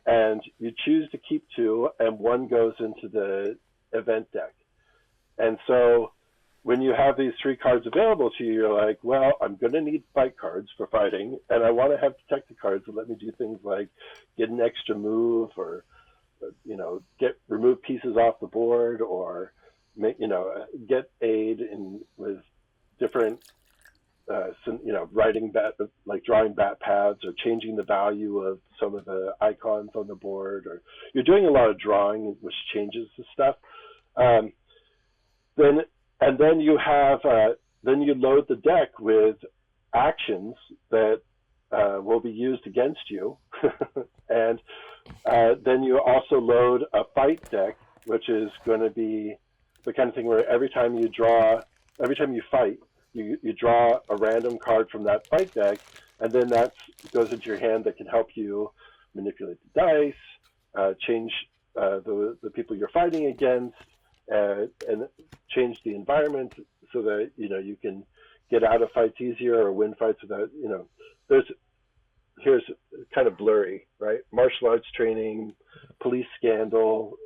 Speaker 5: And you choose to keep 2, and 1 goes into the event deck. And so when you have these 3 cards available to you, you're like, well, I'm going to need fight cards for fighting, and I want to have detective cards that let me do things like get an extra move or, remove pieces off the board or, get aid with different writing like drawing bat paths or changing the value of some of the icons on the board, or you're doing a lot of drawing, which changes the stuff. Then you have then you load the deck with actions that will be used against you, and then you also load a fight deck, which is going to be the kind of thing where every time you fight, you draw a random card from that fight deck, and then that goes into your hand that can help you manipulate the dice, change the people you're fighting against, and change the environment so that you can get out of fights easier or win fights without here's kind of blurry, right? Martial arts training, police scandal,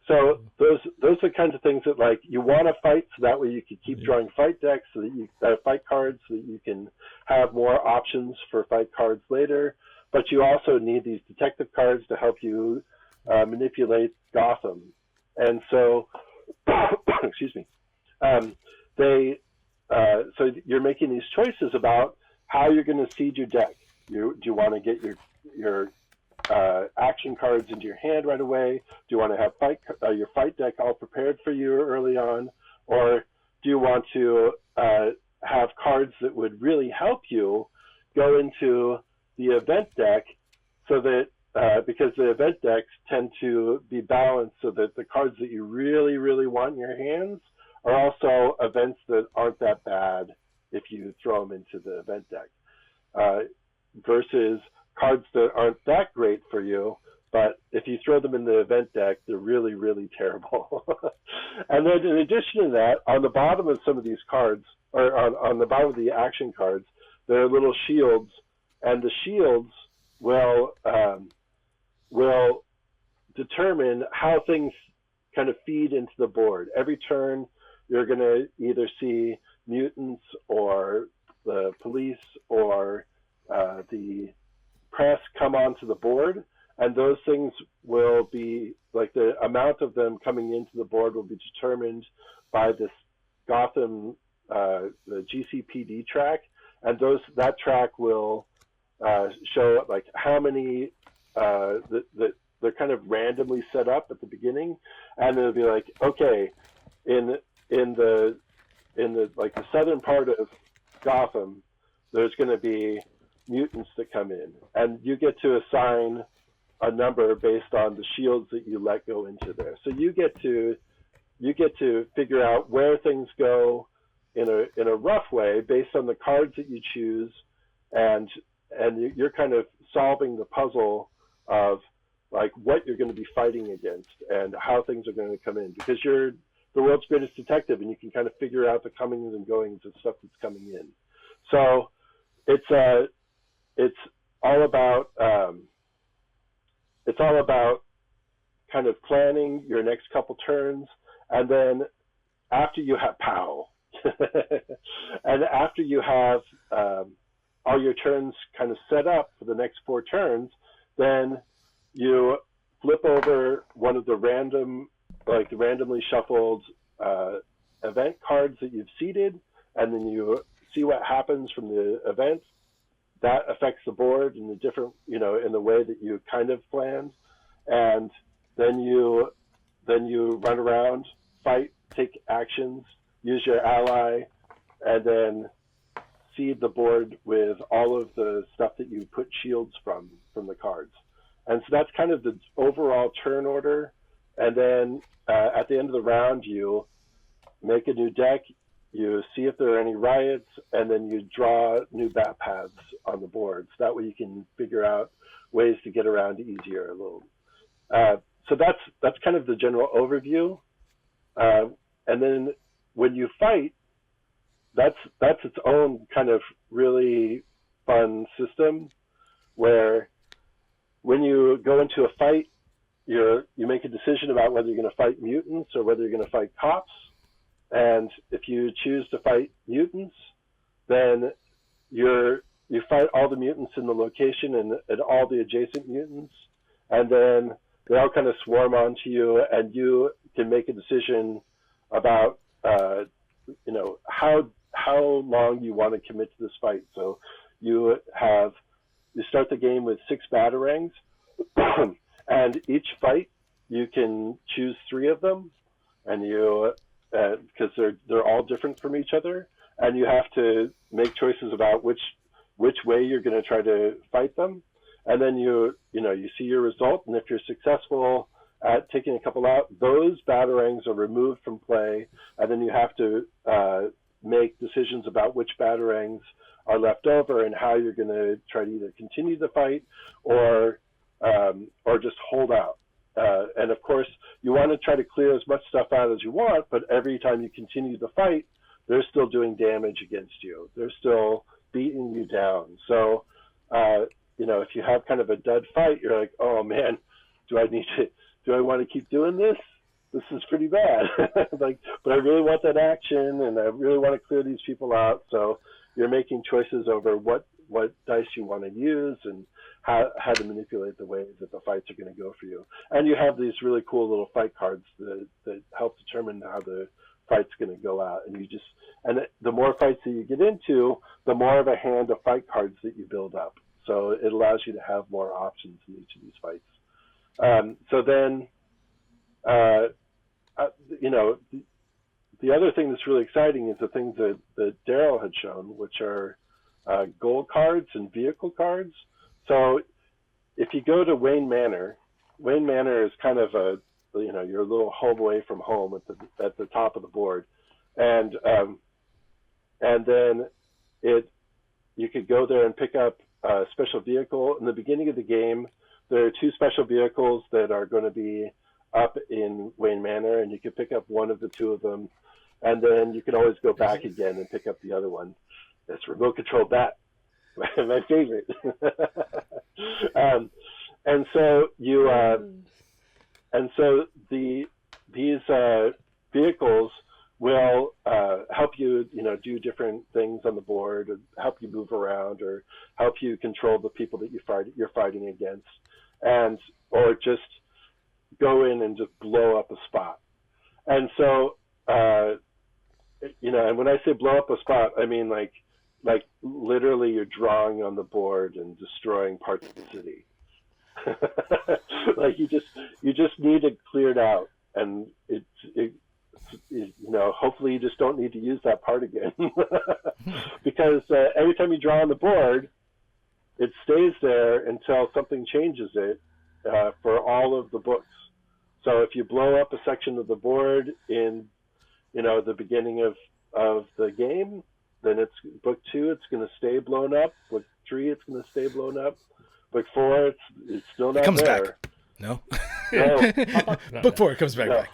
Speaker 5: so those are the kinds of things that you want to fight, so that way you can keep drawing fight decks, so that you fight cards, so that you can have more options for fight cards later. But you also need these detective cards to help you manipulate Gotham. And so, excuse me, so you're making these choices about how you're going to seed your deck. Do you want to get your action cards into your hand right away? Do you want to have your fight deck all prepared for you early on? Or do you want to have cards that would really help you go into the event deck, so that because the event decks tend to be balanced so that the cards that you really, really want in your hands are also events that aren't that bad if you throw them into the event deck, versus cards that aren't that great for you, but if you throw them in the event deck, they're really, really terrible. And then in addition to that, on the bottom of some of these cards, or on the bottom of the action cards, there are little shields, and the shields will determine how things kind of feed into the board. Every turn, you're going to either see mutants or the police or the press come onto the board, and those things will be, like, the amount of them coming into the board will be determined by this Gotham, the GCPD track, and that track will show, like, how many they're kind of randomly set up at the beginning, and it'll be like, okay, in the like the southern part of Gotham, there's going to be mutants that come in, and you get to assign a number based on the shields that you let go into there. So you get to figure out where things go in a rough way based on the cards that you choose, and you're kind of solving the puzzle of, like, what you're going to be fighting against and how things are going to come in, because you're the world's greatest detective and you can kind of figure out the comings and goings of stuff that's coming in. So it's all about kind of planning your next couple turns, and then after you have and after you have all your turns kind of set up for the next 4 turns, then you flip over one of the randomly shuffled event cards that you've seeded, and then you see what happens from the event. That affects the board in the different, in the way that you kind of planned, and then you run around, fight, take actions, use your ally, and then seed the board with all of the stuff that you put shields from the cards. And so that's kind of the overall turn order. And then at the end of the round, you make a new deck, you see if there are any riots, and then you draw new bat paths on the board. So that way you can figure out ways to get around easier a little. So that's kind of the general overview. And then when you fight, that's its own kind of really fun system, where when you go into a fight, you make a decision about whether you're going to fight mutants or whether you're going to fight cops. And if you choose to fight mutants, then you fight all the mutants in the location and all the adjacent mutants, and then they all kind of swarm onto you, and you can make a decision about how long you want to commit to this fight. So you start the game with 6 batarangs, and each fight you can choose 3 of them, and because they're all different from each other, and you have to make choices about which way you're going to try to fight them, and then you see your result, and if you're successful at taking a couple out, those batarangs are removed from play, and then you have to make decisions about which batarangs are left over and how you're going to try to either continue the fight or just hold out. And of course, you want to try to clear as much stuff out as you want, but every time you continue the fight, they're still doing damage against you. They're still beating you down. So, if you have kind of a dud fight, you're like, oh man, do I want to keep doing this? This is pretty bad. But I really want that action, and I really want to clear these people out. So you're making choices over what dice you want to use and how to manipulate the ways that the fights are going to go for you. And you have these really cool little fight cards that help determine how the fight's going to go out. And the more fights that you get into, the more of a hand of fight cards that you build up. So it allows you to have more options in each of these fights. So then, the other thing that's really exciting is the things that Daryl had shown, which are gold cards and vehicle cards. So if you go to Wayne Manor is kind of your little home away from home at the top of the board, and then you could go there and pick up a special vehicle. In the beginning of the game, there are 2 special vehicles that are going to be up in Wayne Manor, and you can pick up one of the 2 of them, and then you can always go back again and pick up the other one. That's remote control bat, my favorite. And so these vehicles will help you, do different things on the board, or help you move around, or help you control the people that you're fighting against, or just go in and just blow up a spot. And so, and when I say blow up a spot, I mean like literally you're drawing on the board and destroying parts of the city. Like you just need it cleared out, and hopefully you just don't need to use that part again. Because every time you draw on the board, it stays there until something changes it for all of the books. So if you blow up a section of the board in the beginning of the game, then it's book 2, it's going to stay blown up. Book 3, it's going to stay blown up. Book 4, it's still not
Speaker 1: comes
Speaker 5: there.
Speaker 1: back. No.
Speaker 5: No.
Speaker 1: Book 4, it comes back.
Speaker 5: No.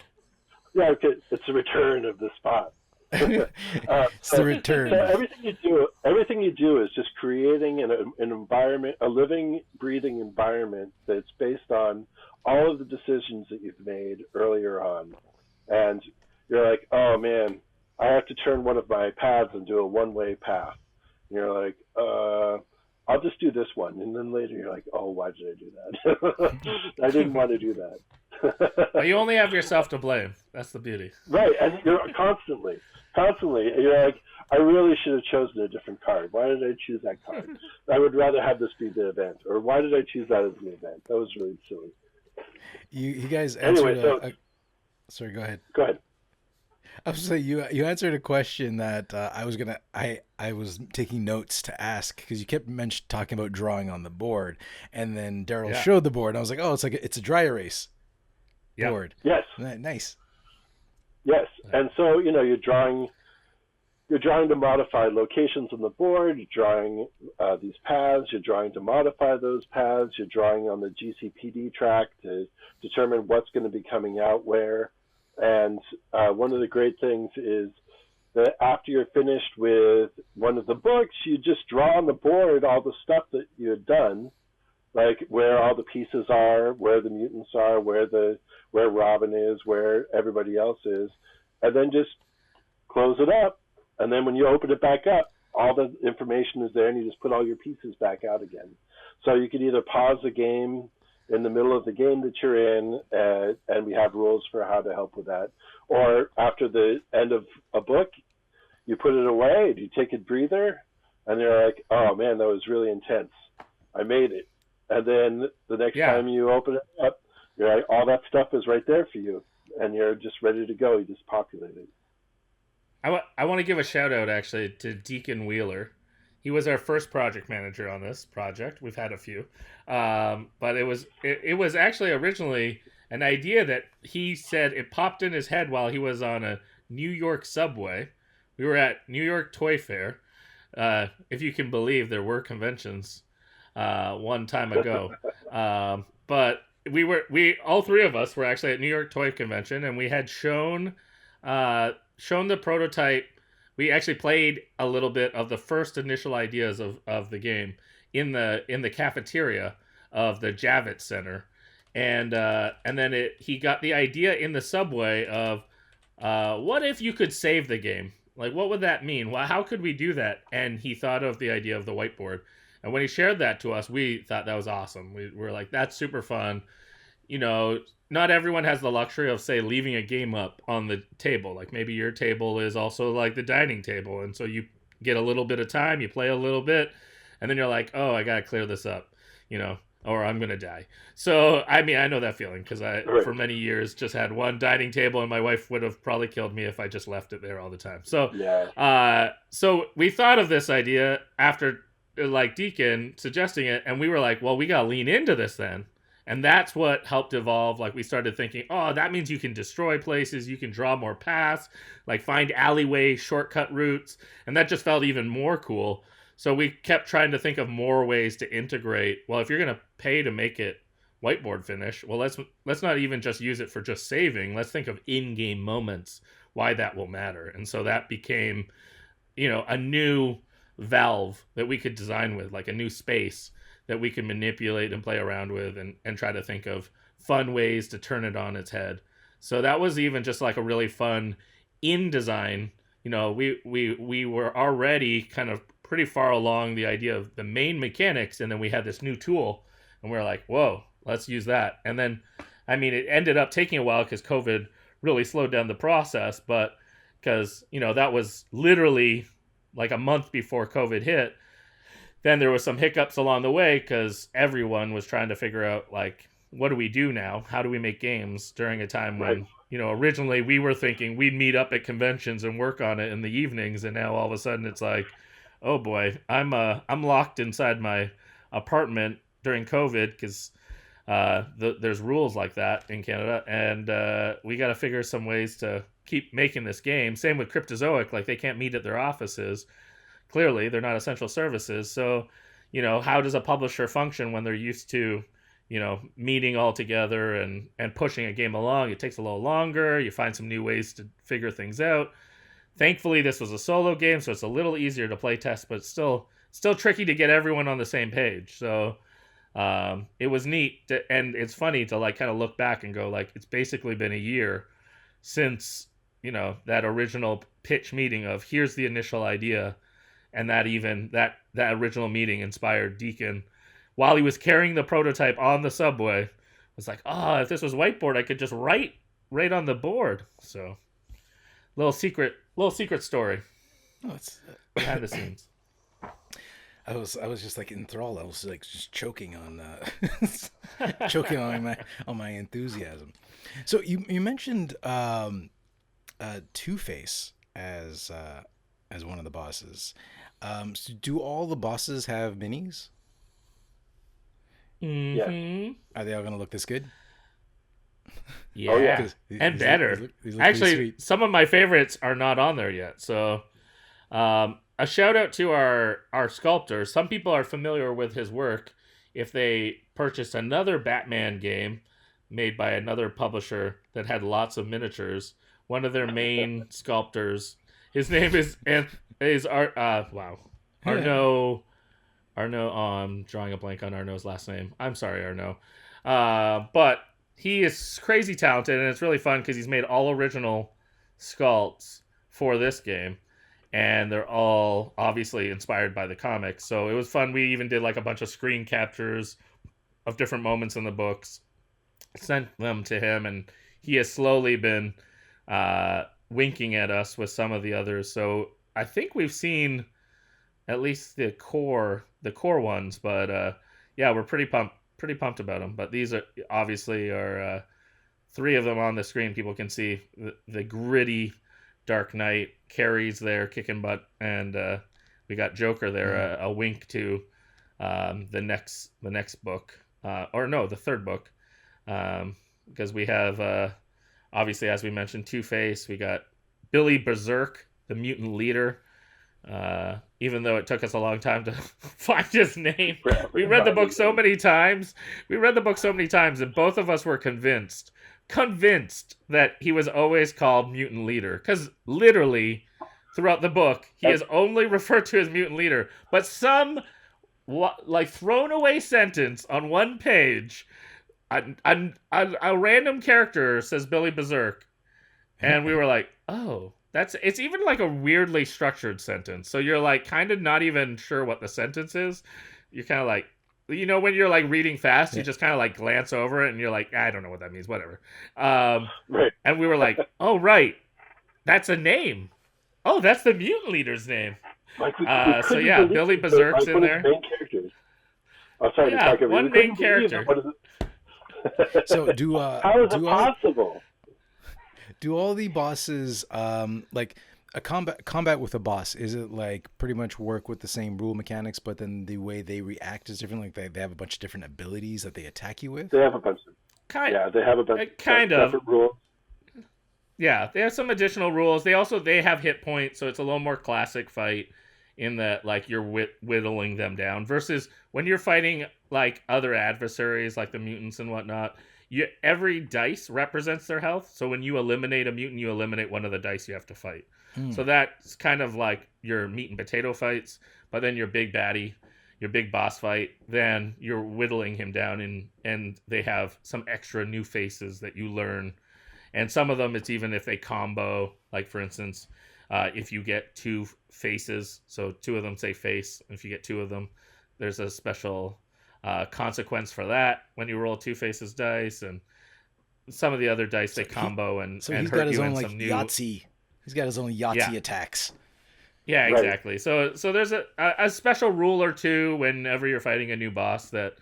Speaker 5: Yeah, it's a return of the spot.
Speaker 1: It's the return.
Speaker 5: So everything you do is just creating an environment, a living, breathing environment that's based on all of the decisions that you've made earlier on. And you're like, oh man, I have to turn one of my paths into a one-way path. And you're like, I'll just do this one. And then later you're like, oh, why did I do that? I didn't want to do that.
Speaker 4: But you only have yourself to blame. That's the beauty.
Speaker 5: Right. And you're constantly, you're like, I really should have chosen a different card. Why did I choose that card? I would rather have this be the event. Or why did I choose that as the event? That was really silly.
Speaker 1: You guys answered
Speaker 5: anyway,
Speaker 1: sorry, go ahead.
Speaker 5: Go ahead.
Speaker 1: I was saying you answered a question that I was taking notes to ask, because you kept talking about drawing on the board, and then Daryl showed the board, and I was like, oh, it's a dry erase board.
Speaker 5: Yes.
Speaker 1: Nice.
Speaker 5: Yes, and so you're drawing to modify locations on the board. You're drawing these paths. You're drawing to modify those paths. You're drawing on the GCPD track to determine what's going to be coming out where. And one of the great things is that after you're finished with one of the books, you just draw on the board all the stuff that you had done, like where all the pieces are, where the mutants are, where Robin is, where everybody else is, and then just close it up. And then when you open it back up, all the information is there, and you just put all your pieces back out again. So you could either pause the game in the middle of the game that you're in, and we have rules for how to help with that. Or after the end of a book, you put it away, you take a breather, and you're like, oh man, that was really intense. I made it. And then the next time you open it up, you're like, all that stuff is right there for you, and you're just ready to go. You just populate it.
Speaker 4: I want to give a shout out actually to Deacon Wheeler. He was our first project manager on this project. We've had a few, but it was actually originally an idea that he said it popped in his head while he was on a New York subway. We were at New York Toy Fair. If you can believe, there were conventions one time ago, but we all three of us were actually at New York Toy Convention, and we had shown the prototype. We actually played a little bit of the first initial ideas of the game in the cafeteria of the Javits Center, and then he got the idea in the subway of what if you could save the game? Like, what would that mean? Well, how could we do that? And he thought of the idea of the whiteboard, and when he shared that to us, we thought that was awesome. We were like, that's super fun. Not everyone has the luxury of, say, leaving a game up on the table. Like maybe your table is also like the dining table, and so you get a little bit of time, you play a little bit, and then you're like, oh, I gotta clear this up. or I'm going to die. So, I mean, I know that feeling because for many years, just had one dining table, and my wife would have probably killed me if I just left it there all the time. So, so we thought of this idea after, like, Deacon suggesting it, and we were like, well, we got to lean into this then. And that's what helped evolve. Like, we started thinking, oh, that means you can destroy places, you can draw more paths, like find alleyway shortcut routes, and that just felt even more cool. So we kept trying to think of more ways to integrate. Well, if you're going to pay to make it whiteboard finish, well, let's not even just use it for just saving. Let's think of in-game moments, why that will matter. And so that became, a new valve that we could design with, like a new space that we can manipulate and play around with and try to think of fun ways to turn it on its head. So that was even just like a really fun in design. We were already kind of pretty far along the idea of the main mechanics, and then we had this new tool, and we were like, whoa, let's use that. And then, I mean, it ended up taking a while because COVID really slowed down the process, but because, that was literally like a month before COVID hit. Then there was some hiccups along the way because everyone was trying to figure out, like, what do we do now? How do we make games during a time when, originally we were thinking we'd meet up at conventions and work on it in the evenings, and now all of a sudden it's like, oh boy, I'm locked inside my apartment during COVID because there's rules like that in Canada, and we got to figure some ways to keep making this game. Same with Cryptozoic, like they can't meet at their offices. Clearly, they're not essential services. So, how does a publisher function when they're used to, meeting all together and pushing a game along? It takes a little longer. You find some new ways to figure things out. Thankfully, this was a solo game, so it's a little easier to play test, but still tricky to get everyone on the same page. So it was neat, and it's funny to like kind of look back and go like, it's basically been a year since that original pitch meeting of here's the initial idea. And that original meeting inspired Deacon, while he was carrying the prototype on the subway, was like, if this was whiteboard, I could just write right on the board. So, little secret story.
Speaker 1: Oh, it's
Speaker 4: behind the scenes.
Speaker 1: I was just like enthralled. I was like just choking on choking on my enthusiasm. So you mentioned Two-Face as one of the bosses. So do all the bosses have minis?
Speaker 4: Mm-hmm.
Speaker 5: Yeah.
Speaker 1: Are they all going to look this good?
Speaker 4: Yeah,
Speaker 5: oh, yeah.
Speaker 4: And better.
Speaker 1: These look
Speaker 4: Actually, some of my favorites are not on there yet. So, a shout out to our sculptor. Some people are familiar with his work if they purchased another Batman game made by another publisher that had lots of miniatures. One of their main sculptors, his name is Arnaud. Arnaud. I'm drawing a blank on Arnaud's last name. I'm sorry, Arnaud. But he is crazy talented, and it's really fun because he's made all original sculpts for this game, and they're all obviously inspired by the comics. So it was fun. We even did like a bunch of screen captures of different moments in the books, sent them to him, and he has slowly been winking at us with some of the others. So I think we've seen at least the core ones, but yeah, we're pretty pumped about them. But these are obviously three of them on the screen. People can see the gritty Dark Knight. Carrie's there kicking butt, and we got Joker there. A wink to the next book, the third book, because we have obviously, as we mentioned, Two-Face. We got Billy Berserk, the mutant leader. Even though it took us a long time to find his name. We read the book so many times. And both of us were convinced that he was always called mutant leader. Because literally, throughout the book, he is only referred to as mutant leader. But some, like, thrown away sentence on one page, a random character says Billy Berserk. And we were like, oh... It's even like a weirdly structured sentence. So you're like kind of not even sure what the sentence is. You're kind of like, when you're like reading fast, you just kind of like glance over it and you're like, I don't know what that means, whatever.
Speaker 5: Right.
Speaker 4: And we were like, oh, right. That's a name. Oh, that's the mutant leader's name.
Speaker 5: Like we
Speaker 4: so yeah, Billy Berserk's in there.
Speaker 5: Main characters. I'm sorry to talk over
Speaker 4: one
Speaker 5: you.
Speaker 4: main character.
Speaker 5: What is it?
Speaker 1: So
Speaker 5: How is it possible?
Speaker 1: Do all the bosses like a combat with a boss? Is it like pretty much work with the same rule mechanics, but then the way they react is different? Like they have a bunch of different abilities that they attack you with.
Speaker 5: They have a bunch of they have a bunch of separate rules.
Speaker 4: Yeah, they have some additional rules. They have hit points, so it's a little more classic fight in that like you're whittling them down versus when you're fighting like other adversaries like the mutants and whatnot. Every dice represents their health, so when you eliminate a mutant, you eliminate one of the dice you have to fight. So that's kind of like your meat and potato fights, but then your big baddie, your big boss fight, then you're whittling him down, and they have some extra new faces that you learn. And some of them, it's even if they combo, like for instance, if you get two faces, so two of them say face, and if you get two of them, there's a special consequence for that when you roll two faces dice, and some of the other dice they combo and
Speaker 1: he's
Speaker 4: hurt
Speaker 1: got his
Speaker 4: you
Speaker 1: own
Speaker 4: in
Speaker 1: like
Speaker 4: some new...
Speaker 1: Yahtzee. He's got his own Yahtzee attacks.
Speaker 4: Yeah,
Speaker 5: Right.
Speaker 4: exactly. So there's a special rule or two whenever you're fighting a new boss that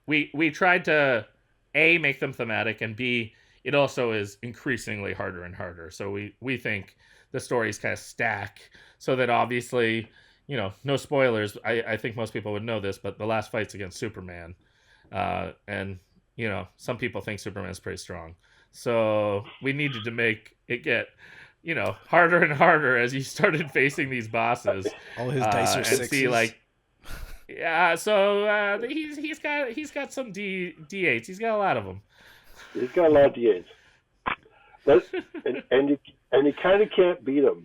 Speaker 4: we tried to A, make them thematic, and B, it also is increasingly harder and harder. So we think the stories kind of stack so that obviously, no spoilers. I think most people would know this, but the last fight's against Superman. And, some people think Superman's pretty strong. So we needed to make it get, harder and harder as you started facing these bosses.
Speaker 1: All his dice are
Speaker 4: and
Speaker 1: sixes.
Speaker 4: see like, yeah. So he's got some D8s. He's got a lot of them.
Speaker 5: He's got a lot of D8s. And you kind of can't beat him.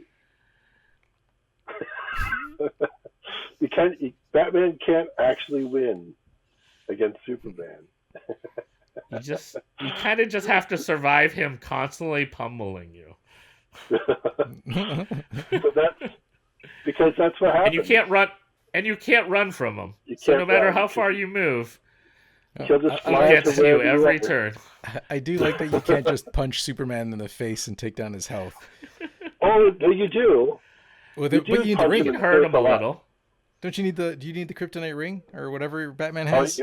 Speaker 5: Batman can't actually win against Superman.
Speaker 4: You kind of just have to survive him constantly pummeling you.
Speaker 5: So because that's what happens.
Speaker 4: And you can't run from him.
Speaker 5: You
Speaker 4: So
Speaker 5: can't
Speaker 4: no matter
Speaker 5: run.
Speaker 4: how far you move,
Speaker 5: He'll just
Speaker 4: he
Speaker 5: fly
Speaker 4: gets
Speaker 5: to
Speaker 4: you
Speaker 5: wherever
Speaker 4: every
Speaker 5: want.
Speaker 4: turn.
Speaker 1: I do like that you can't just punch Superman in the face and take down his health.
Speaker 5: Oh, no, you do.
Speaker 1: Well,
Speaker 5: You
Speaker 1: but
Speaker 5: do
Speaker 1: you need the
Speaker 5: punch
Speaker 1: ring.
Speaker 4: You can hurt him a little.
Speaker 1: Don't you need do you need the kryptonite ring or whatever Batman
Speaker 5: Oh,
Speaker 1: has?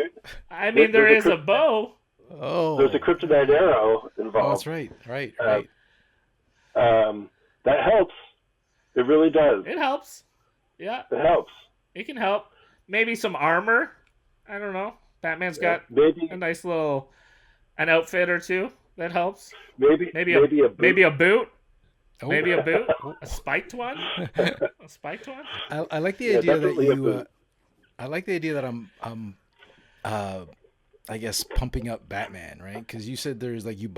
Speaker 4: I mean, there is a bow.
Speaker 1: Oh,
Speaker 5: There's a kryptonite arrow involved.
Speaker 1: oh, that's right. Right.
Speaker 5: That helps. It really does.
Speaker 4: It helps. Yeah,
Speaker 5: It helps.
Speaker 4: it can help. Maybe some armor. I don't know. Batman's got
Speaker 5: Maybe
Speaker 4: a nice little an outfit or two that helps.
Speaker 5: maybe a boot.
Speaker 4: Maybe a boot.
Speaker 1: Oh.
Speaker 4: Maybe a boot. A spiked one. A spiked one.
Speaker 1: I like the idea that
Speaker 5: definitely a
Speaker 1: you.
Speaker 5: boot.
Speaker 1: I like the idea that I'm I guess pumping up Batman, right? Because you said there's like you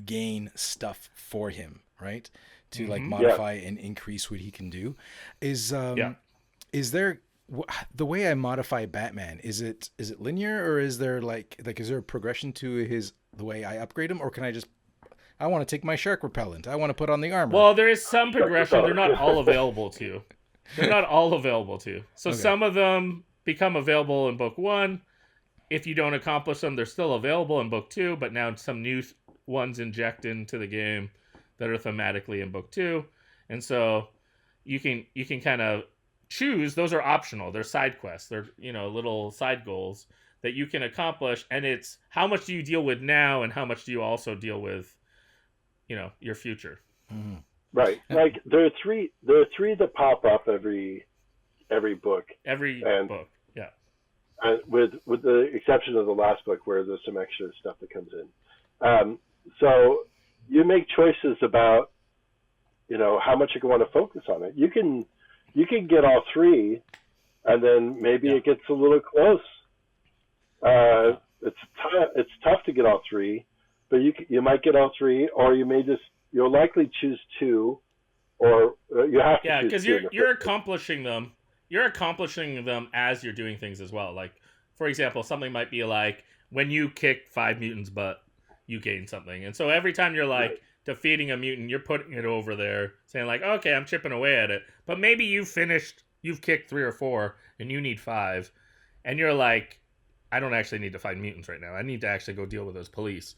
Speaker 1: gain stuff for him, right? To like modify and increase what he can do. Is there the way I modify Batman? Is it linear, or is there like is there a progression to the way I upgrade him, or can I want to take my shark repellent. I want to put on the armor.
Speaker 4: Well, there is some progression. They're not all available to you. So some of them become available in book 1. If you don't accomplish them, they're still available in book 2, but now some new ones inject into the game that are thematically in book 2. And so you can kind of choose. Those are optional. They're side quests. They're, little side goals that you can accomplish. And it's how much do you deal with now, and how much do you also deal with, your future.
Speaker 1: Mm-hmm.
Speaker 5: Right. Like there are three that pop up every book.
Speaker 4: Book. Yeah.
Speaker 5: With the exception of the last book where there's some extra stuff that comes in. So you make choices about, how much you want to focus on it. You can get all 3, and then maybe it gets a little close. It's tough to get all 3, but you might get all 3, or you'll likely choose 2, or you have to.
Speaker 4: Yeah,
Speaker 5: because
Speaker 4: you're accomplishing them. You're accomplishing them as you're doing things as well. Like, for example, something might be like when you kick 5 mutants' butt, you gain something. And so every time you're like defeating a mutant, you're putting it over there, saying like, okay, I'm chipping away at it. But maybe you've kicked 3 or 4, and you need 5, and you're like, I don't actually need to fight mutants right now. I need to actually go deal with those police.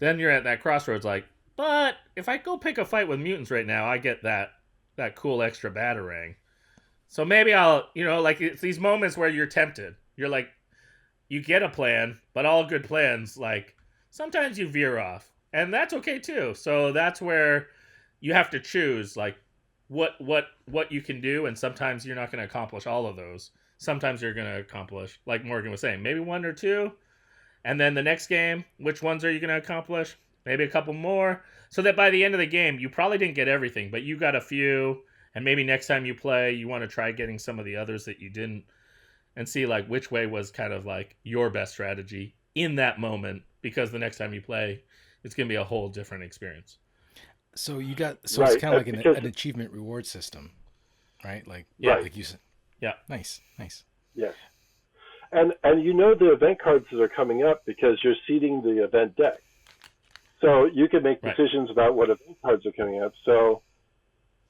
Speaker 4: Then you're at that crossroads like, but if I go pick a fight with mutants right now, I get that cool extra batarang. So maybe I'll, it's these moments where you're tempted. You're like, you get a plan, but all good plans, like, sometimes you veer off, and that's okay too. So that's where you have to choose, like, what you can do, and sometimes you're not going to accomplish all of those. Sometimes you're going to accomplish, like Morgan was saying, maybe one or two, and then the next game, which ones are you going to accomplish? Maybe a couple more, so that by the end of the game, you probably didn't get everything, but you got a few, and maybe next time you play, you want to try getting some of the others that you didn't, and see like which way was kind of like your best strategy in that moment, because the next time you play, it's going to be a whole different experience.
Speaker 1: So you got it's
Speaker 5: Right,
Speaker 1: kind of like
Speaker 5: because-
Speaker 1: an achievement reward system, right? Like
Speaker 5: Right.
Speaker 1: like you said.
Speaker 4: Yeah.
Speaker 1: Nice.
Speaker 5: Yes. And you know the event cards that are coming up because you're seeding the event deck. So you can make
Speaker 4: Right.
Speaker 5: decisions about what event cards are coming up. So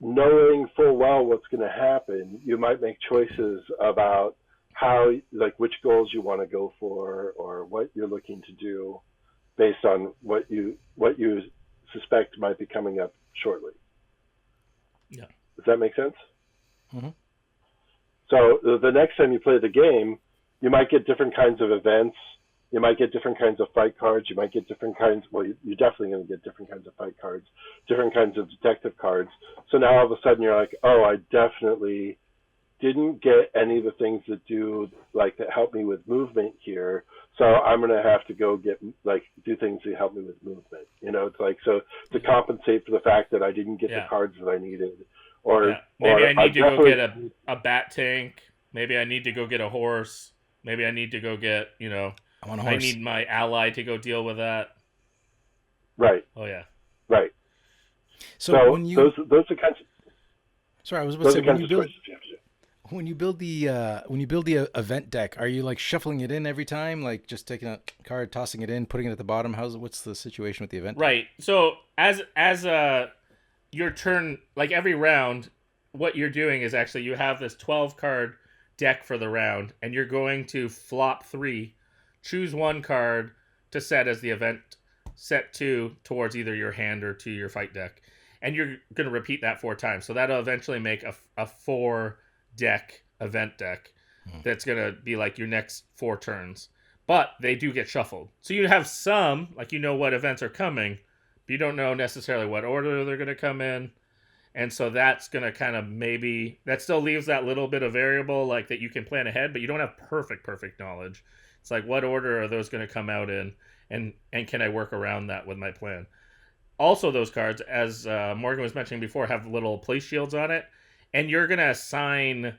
Speaker 5: knowing full well what's going to happen, you might make choices about how, like, which goals you want to go for or what you're looking to do based on what you suspect might be coming up shortly.
Speaker 4: Yeah.
Speaker 5: Does that make sense?
Speaker 1: Mhm.
Speaker 5: So the next time you play the game, you might get different kinds of events. You might get different kinds of fight cards. You might get different kinds. Well, you're definitely going to get different kinds of fight cards, different kinds of detective cards. So now all of a sudden you're like, oh, I definitely didn't get any of the things that help me with movement here. So I'm going to have to go do things that help me with movement. It's like, so to compensate for the fact that I didn't get the cards that I needed. Or
Speaker 4: maybe I need to go
Speaker 5: definitely
Speaker 4: get a bat tank. Maybe I need to go get a horse. Maybe I need to go get,
Speaker 1: I want a
Speaker 4: I
Speaker 1: horse.
Speaker 4: need my ally to go deal with that.
Speaker 5: Right.
Speaker 4: Oh yeah.
Speaker 5: Right.
Speaker 1: So when you
Speaker 5: those are kinds of
Speaker 1: sorry, I was about to
Speaker 5: those
Speaker 1: say
Speaker 5: are
Speaker 1: when
Speaker 5: kinds
Speaker 1: you
Speaker 5: of
Speaker 1: build
Speaker 5: choices you have to do.
Speaker 1: when you build the event deck, are you like shuffling it in every time, like just taking a card, tossing it in, putting it at the bottom? What's the situation with the event deck?
Speaker 4: Right. So as your turn, like every round, what you're doing is actually you have this 12 card deck for the round, and you're going to flop 3, choose 1 card to set as the event, set 2 towards either your hand or to your fight deck, and you're going to repeat that 4 times. So that'll eventually make a 4 deck event deck that's going to be like your next 4 turns, but they do get shuffled. So you have some, like, what events are coming, but you don't know necessarily what order they're going to come in. And so that's going to kind of that still leaves that little bit of variable, like, that you can plan ahead, but you don't have perfect knowledge. It's like, what order are those going to come out in? And can I work around that with my plan? Also, those cards, as Morgan was mentioning before, have little police shields on it. And you're going to assign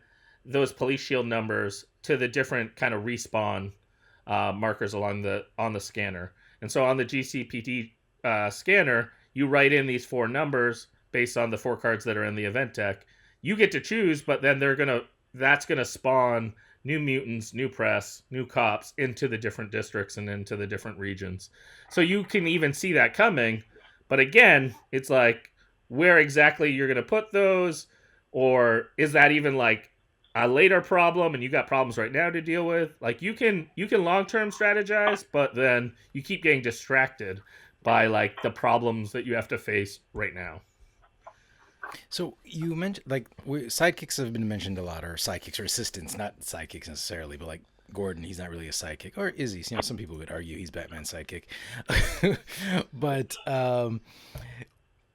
Speaker 4: those police shield numbers to the different kind of respawn markers on the scanner. And so on the GCPT scanner, you write in these 4 numbers based on the 4 cards that are in the event deck. You get to choose, but then that's gonna spawn new mutants, new press, new cops into the different districts and into the different regions. So you can even see that coming, but again, it's like, where exactly you're gonna put those, or is that even like a later problem and you got problems right now to deal with? Like, you can long-term strategize, but then you keep getting distracted by like the problems that you have to face right now.
Speaker 1: So you mentioned sidekicks have been mentioned a lot, or sidekicks or assistants, not sidekicks necessarily, but like Gordon, he's not really a sidekick, or is he? Some people would argue he's Batman's sidekick. But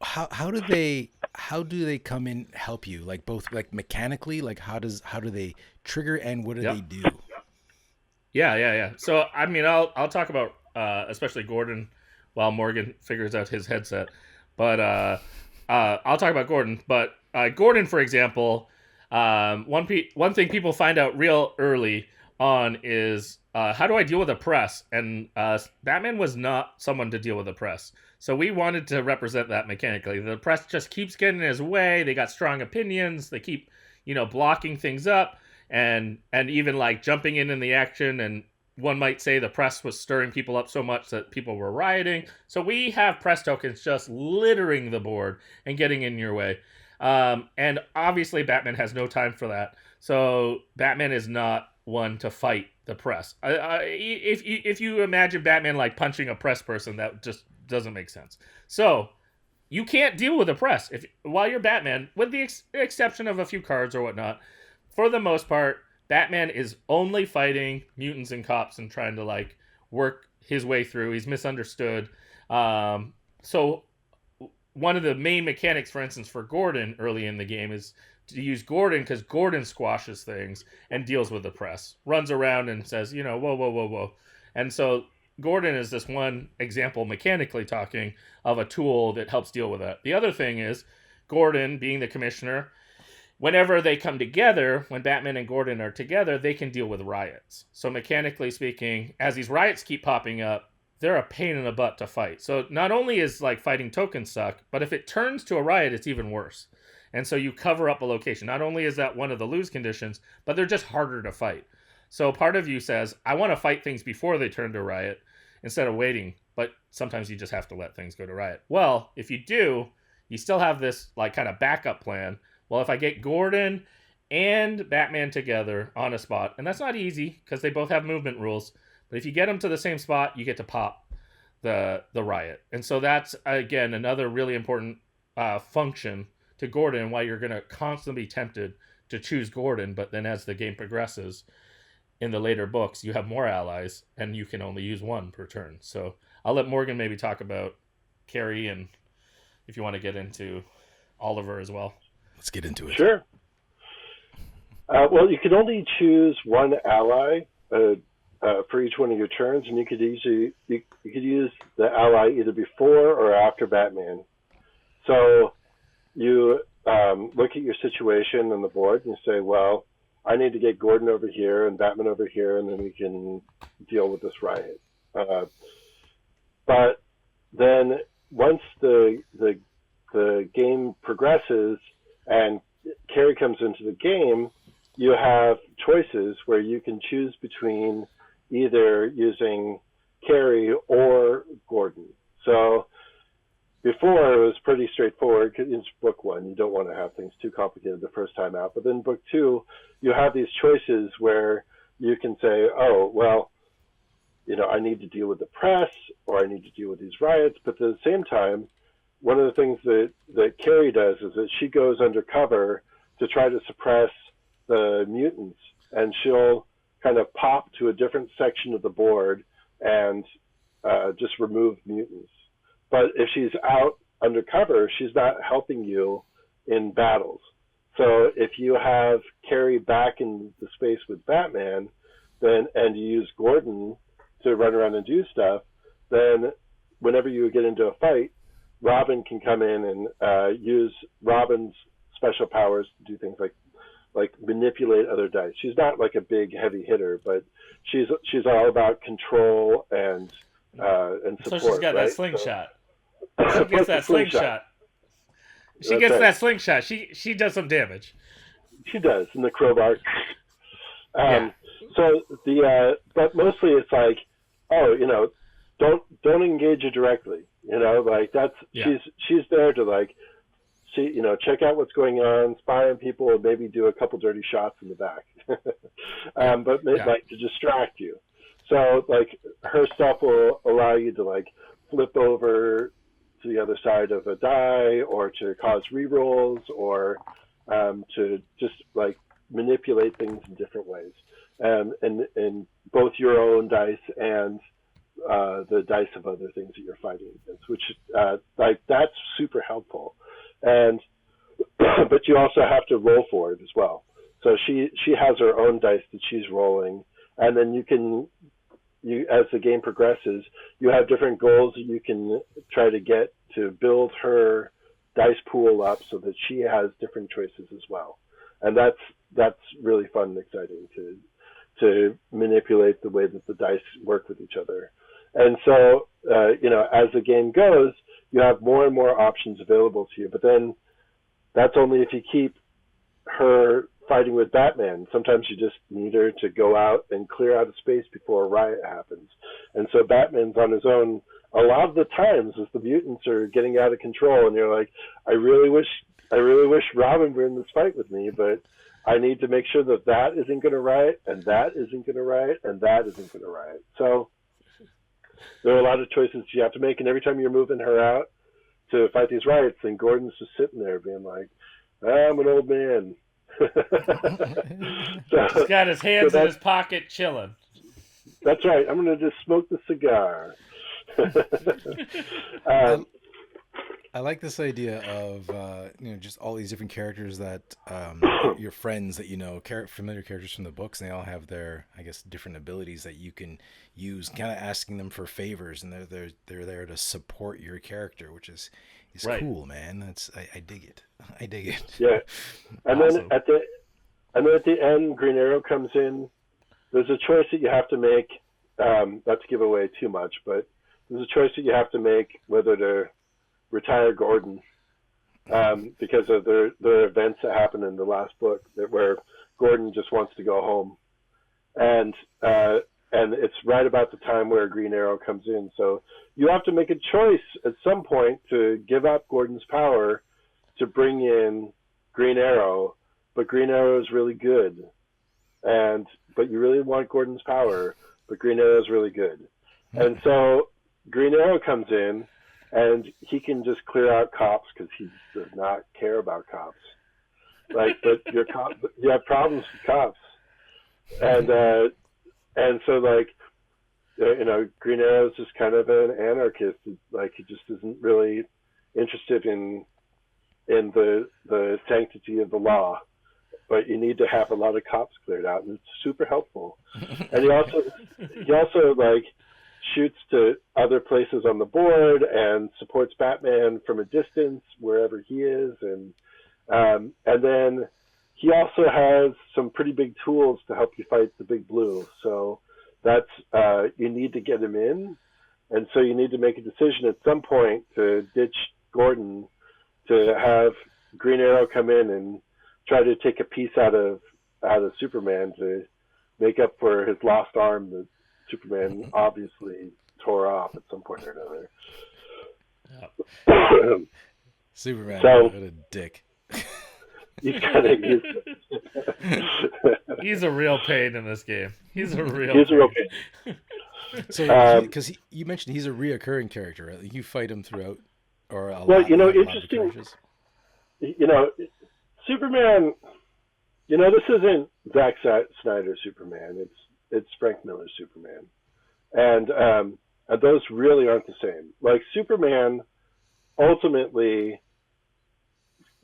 Speaker 1: how do they come in help you? Like, both, like, mechanically, like how do they trigger, and what do they do?
Speaker 4: Yeah. So I mean, I'll talk about especially Gordon while Morgan figures out his headset, but I'll talk about Gordon. But Gordon, for example, one thing people find out real early on is how do I deal with the press? And Batman was not someone to deal with the press. So we wanted to represent that mechanically. The press just keeps getting in his way. They got strong opinions. They keep, blocking things up and even like jumping in the action. And one might say the press was stirring people up so much that people were rioting. So we have press tokens just littering the board and getting in your way. And obviously Batman has no time for that. So Batman is not one to fight the press. If you imagine Batman like punching a press person, that just doesn't make sense. So you can't deal with the press while you're Batman, with the exception of a few cards or whatnot. For the most part, Batman is only fighting mutants and cops and trying to like work his way through. He's misunderstood. So one of the main mechanics, for instance, for Gordon early in the game is to use Gordon because Gordon squashes things and deals with the press, runs around and says, you know, whoa, whoa, whoa, whoa. And so Gordon is this one example, mechanically talking, of a tool that helps deal with that. The other thing is Gordon, being the commissioner, whenever they come together, when Batman and Gordon are together, they can deal with riots. So mechanically speaking, as these riots keep popping up, they're a pain in the butt to fight. So not only is like fighting tokens suck, but if it turns to a riot, it's even worse. And so you cover up a location. Not only is that one of the lose conditions, but they're just harder to fight. So part of you says, I want to fight things before they turn to riot instead of waiting. But sometimes you just have to let things go to riot. Well, if you do, you still have this like kind of backup plan. Well, if I get Gordon and Batman together on a spot, and that's not easy because they both have movement rules, but if you get them to the same spot, you get to pop the riot. And so that's, again, another really important function to Gordon, why you're going to constantly be tempted to choose Gordon, but then as the game progresses in the later books, you have more allies, and you can only use one per turn. So I'll let Morgan maybe talk about Carrie, and if you want to get into Oliver as well.
Speaker 1: Let's get into it.
Speaker 5: Sure. Well, you can only choose one ally for each one of your turns, and you could use the ally either before or after Batman. So you look at your situation on the board and you say, well, I need to get Gordon over here and Batman over here, and then we can deal with this riot. But then once the game progresses and Carrie comes into the game, you have choices where you can choose between either using Carrie or Gordon. So before it was pretty straightforward. It's book one. You don't want to have things too complicated the first time out. But then book two, you have these choices where you can say, oh, well, you know, I need to deal with the press or I need to deal with these riots. But at the same time, one of the things that Carrie does is that she goes undercover to try to suppress the mutants, and she'll kind of pop to a different section of the board and just remove mutants. But if she's out undercover, she's not helping you in battles. So if you have Carrie back in the space with Batman, then and you use Gordon to run around and do stuff, then whenever you get into a fight, Robin can come in and use Robin's special powers to do things like manipulate other dice. She's not like a big heavy hitter, but she's all about control and support.
Speaker 4: So she's got that slingshot.
Speaker 5: So,
Speaker 4: she gets that slingshot. She gets that slingshot. She does some damage.
Speaker 5: She does, in the crowbar.
Speaker 4: Yeah.
Speaker 5: So but mostly it's like, oh, you know, don't engage her directly. You know, like that's she's there to like, see, you know, check out what's going on, spy on people, and maybe do a couple dirty shots in the back. But like to distract you. So like her stuff will allow you to like flip over to the other side of a die, or to cause rerolls, or to just like manipulate things in different ways, and both your own dice and the dice of other things that you're fighting against, which like that's super helpful. And but you also have to roll for it as well. So she has her own dice that she's rolling, and then you as the game progresses, you have different goals that you can try to get to build her dice pool up so that she has different choices as well. And that's really fun and exciting to manipulate the way that the dice work with each other. And so, you know, as the game goes, you have more and more options available to you. But then that's only if you keep her fighting with Batman. Sometimes you just need her to go out and clear out of space before a riot happens. And so Batman's on his own a lot of the times as the mutants are getting out of control, and you're like, I really wish Robin were in this fight with me, but I need to make sure that isn't going to riot, and that isn't going to riot, and that isn't going to riot. So there are a lot of choices you have to make, and every time you're moving her out to fight these riots, then Gordon's just sitting there being like, I'm an old man.
Speaker 4: He's got his hands in his pocket, chilling.
Speaker 5: That's right. I'm going to just smoke the cigar.
Speaker 1: I like this idea of just all these different characters that your friends that familiar characters from the books, and they all have their, I guess, different abilities that you can use. Kind of asking them for favors, and they're there to support your character, which is
Speaker 4: right.
Speaker 1: Cool, man. I dig it. I dig it.
Speaker 5: Yeah, and
Speaker 4: awesome.
Speaker 5: then at the end, Green Arrow comes in. There's a choice that you have to make. Not to give away too much, but there's a choice that you have to make whether to retire Gordon because of the events that happened in the last book where Gordon just wants to go home, and it's right about the time where Green Arrow comes in. So you have to make a choice at some point to give up Gordon's power to bring in Green Arrow, but Green Arrow is really good, but you really want Gordon's power, but Green Arrow is really good, and so Green Arrow comes in. And he can just clear out cops because he does not care about cops. But you have problems with cops, and so Green Arrow is just kind of an anarchist. He just isn't really interested in the sanctity of the law. But you need to have a lot of cops cleared out, and it's super helpful. And he also shoots to other places on the board and supports Batman from a distance wherever he is, and then he also has some pretty big tools to help you fight the Big Blue. So that's you need to get him in, and so you need to make a decision at some point to ditch Gordon to have Green Arrow come in and try to take a piece out of Superman to make up for his lost arm that Superman obviously tore off at some point or another.
Speaker 1: Yep. Superman, what a dick.
Speaker 5: He's kind of
Speaker 4: he's a real pain in this game. He's a real pain.
Speaker 1: So, because you mentioned he's a reoccurring character, right? You fight him throughout, or a lot.
Speaker 5: Interesting. Superman. This isn't Zack Snyder's Superman. It's Frank Miller's Superman, and those really aren't the same. Like, Superman ultimately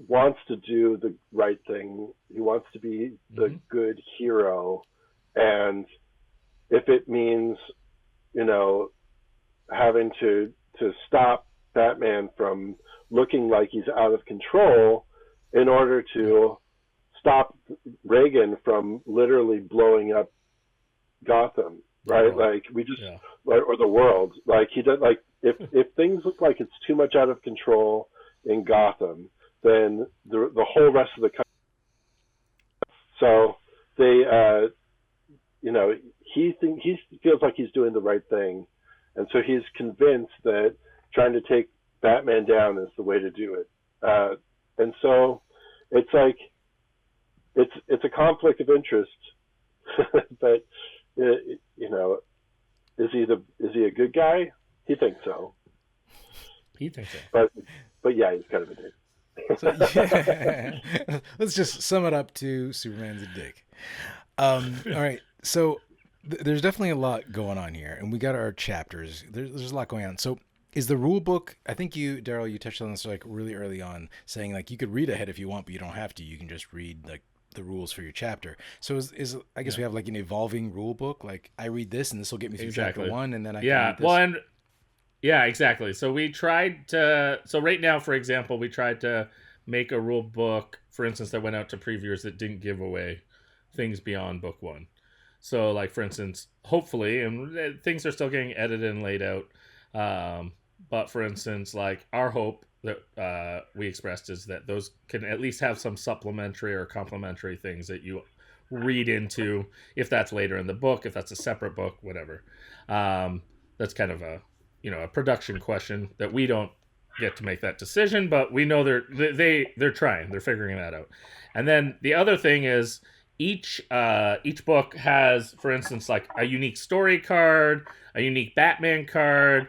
Speaker 5: wants to do the right thing. He wants to be the good hero, and if it means having to stop Batman from looking like he's out of control in order to stop Reagan from literally blowing up Gotham, right? Like, or the world. Like, he does. Like, if things look like it's too much out of control in Gotham, then the whole rest of the country. So they, he feels like he's doing the right thing, and so he's convinced that trying to take Batman down is the way to do it. And so it's like it's a conflict of interest, but. Is he a good guy? He thinks so. But yeah, he's kind of a dick.
Speaker 1: So, let's just sum it up to Superman's a dick. All right, so there's definitely a lot going on here, and we got our chapters. There's a lot going on. So is the rule book? I think Daryl, you touched on this really early on, saying you could read ahead if you want, but you don't have to. You can just read the rules for your chapter. So is I guess we have an evolving rule book. I read this and this will get me through chapter 1, and then I can read this.
Speaker 4: Well, and exactly. So we tried to. So right now, for example, we tried to make a rule book, for instance, that went out to previewers that didn't give away things beyond book 1. So, for instance, hopefully, and things are still getting edited and laid out. But for instance, our hope that we expressed is that those can at least have some supplementary or complementary things that you read into, if that's later in the book, if that's a separate book, whatever. That's kind of a production question that we don't get to make that decision, but we know they're trying, they're figuring that out. And then the other thing is each book has, for instance, a unique story card, a unique Batman card,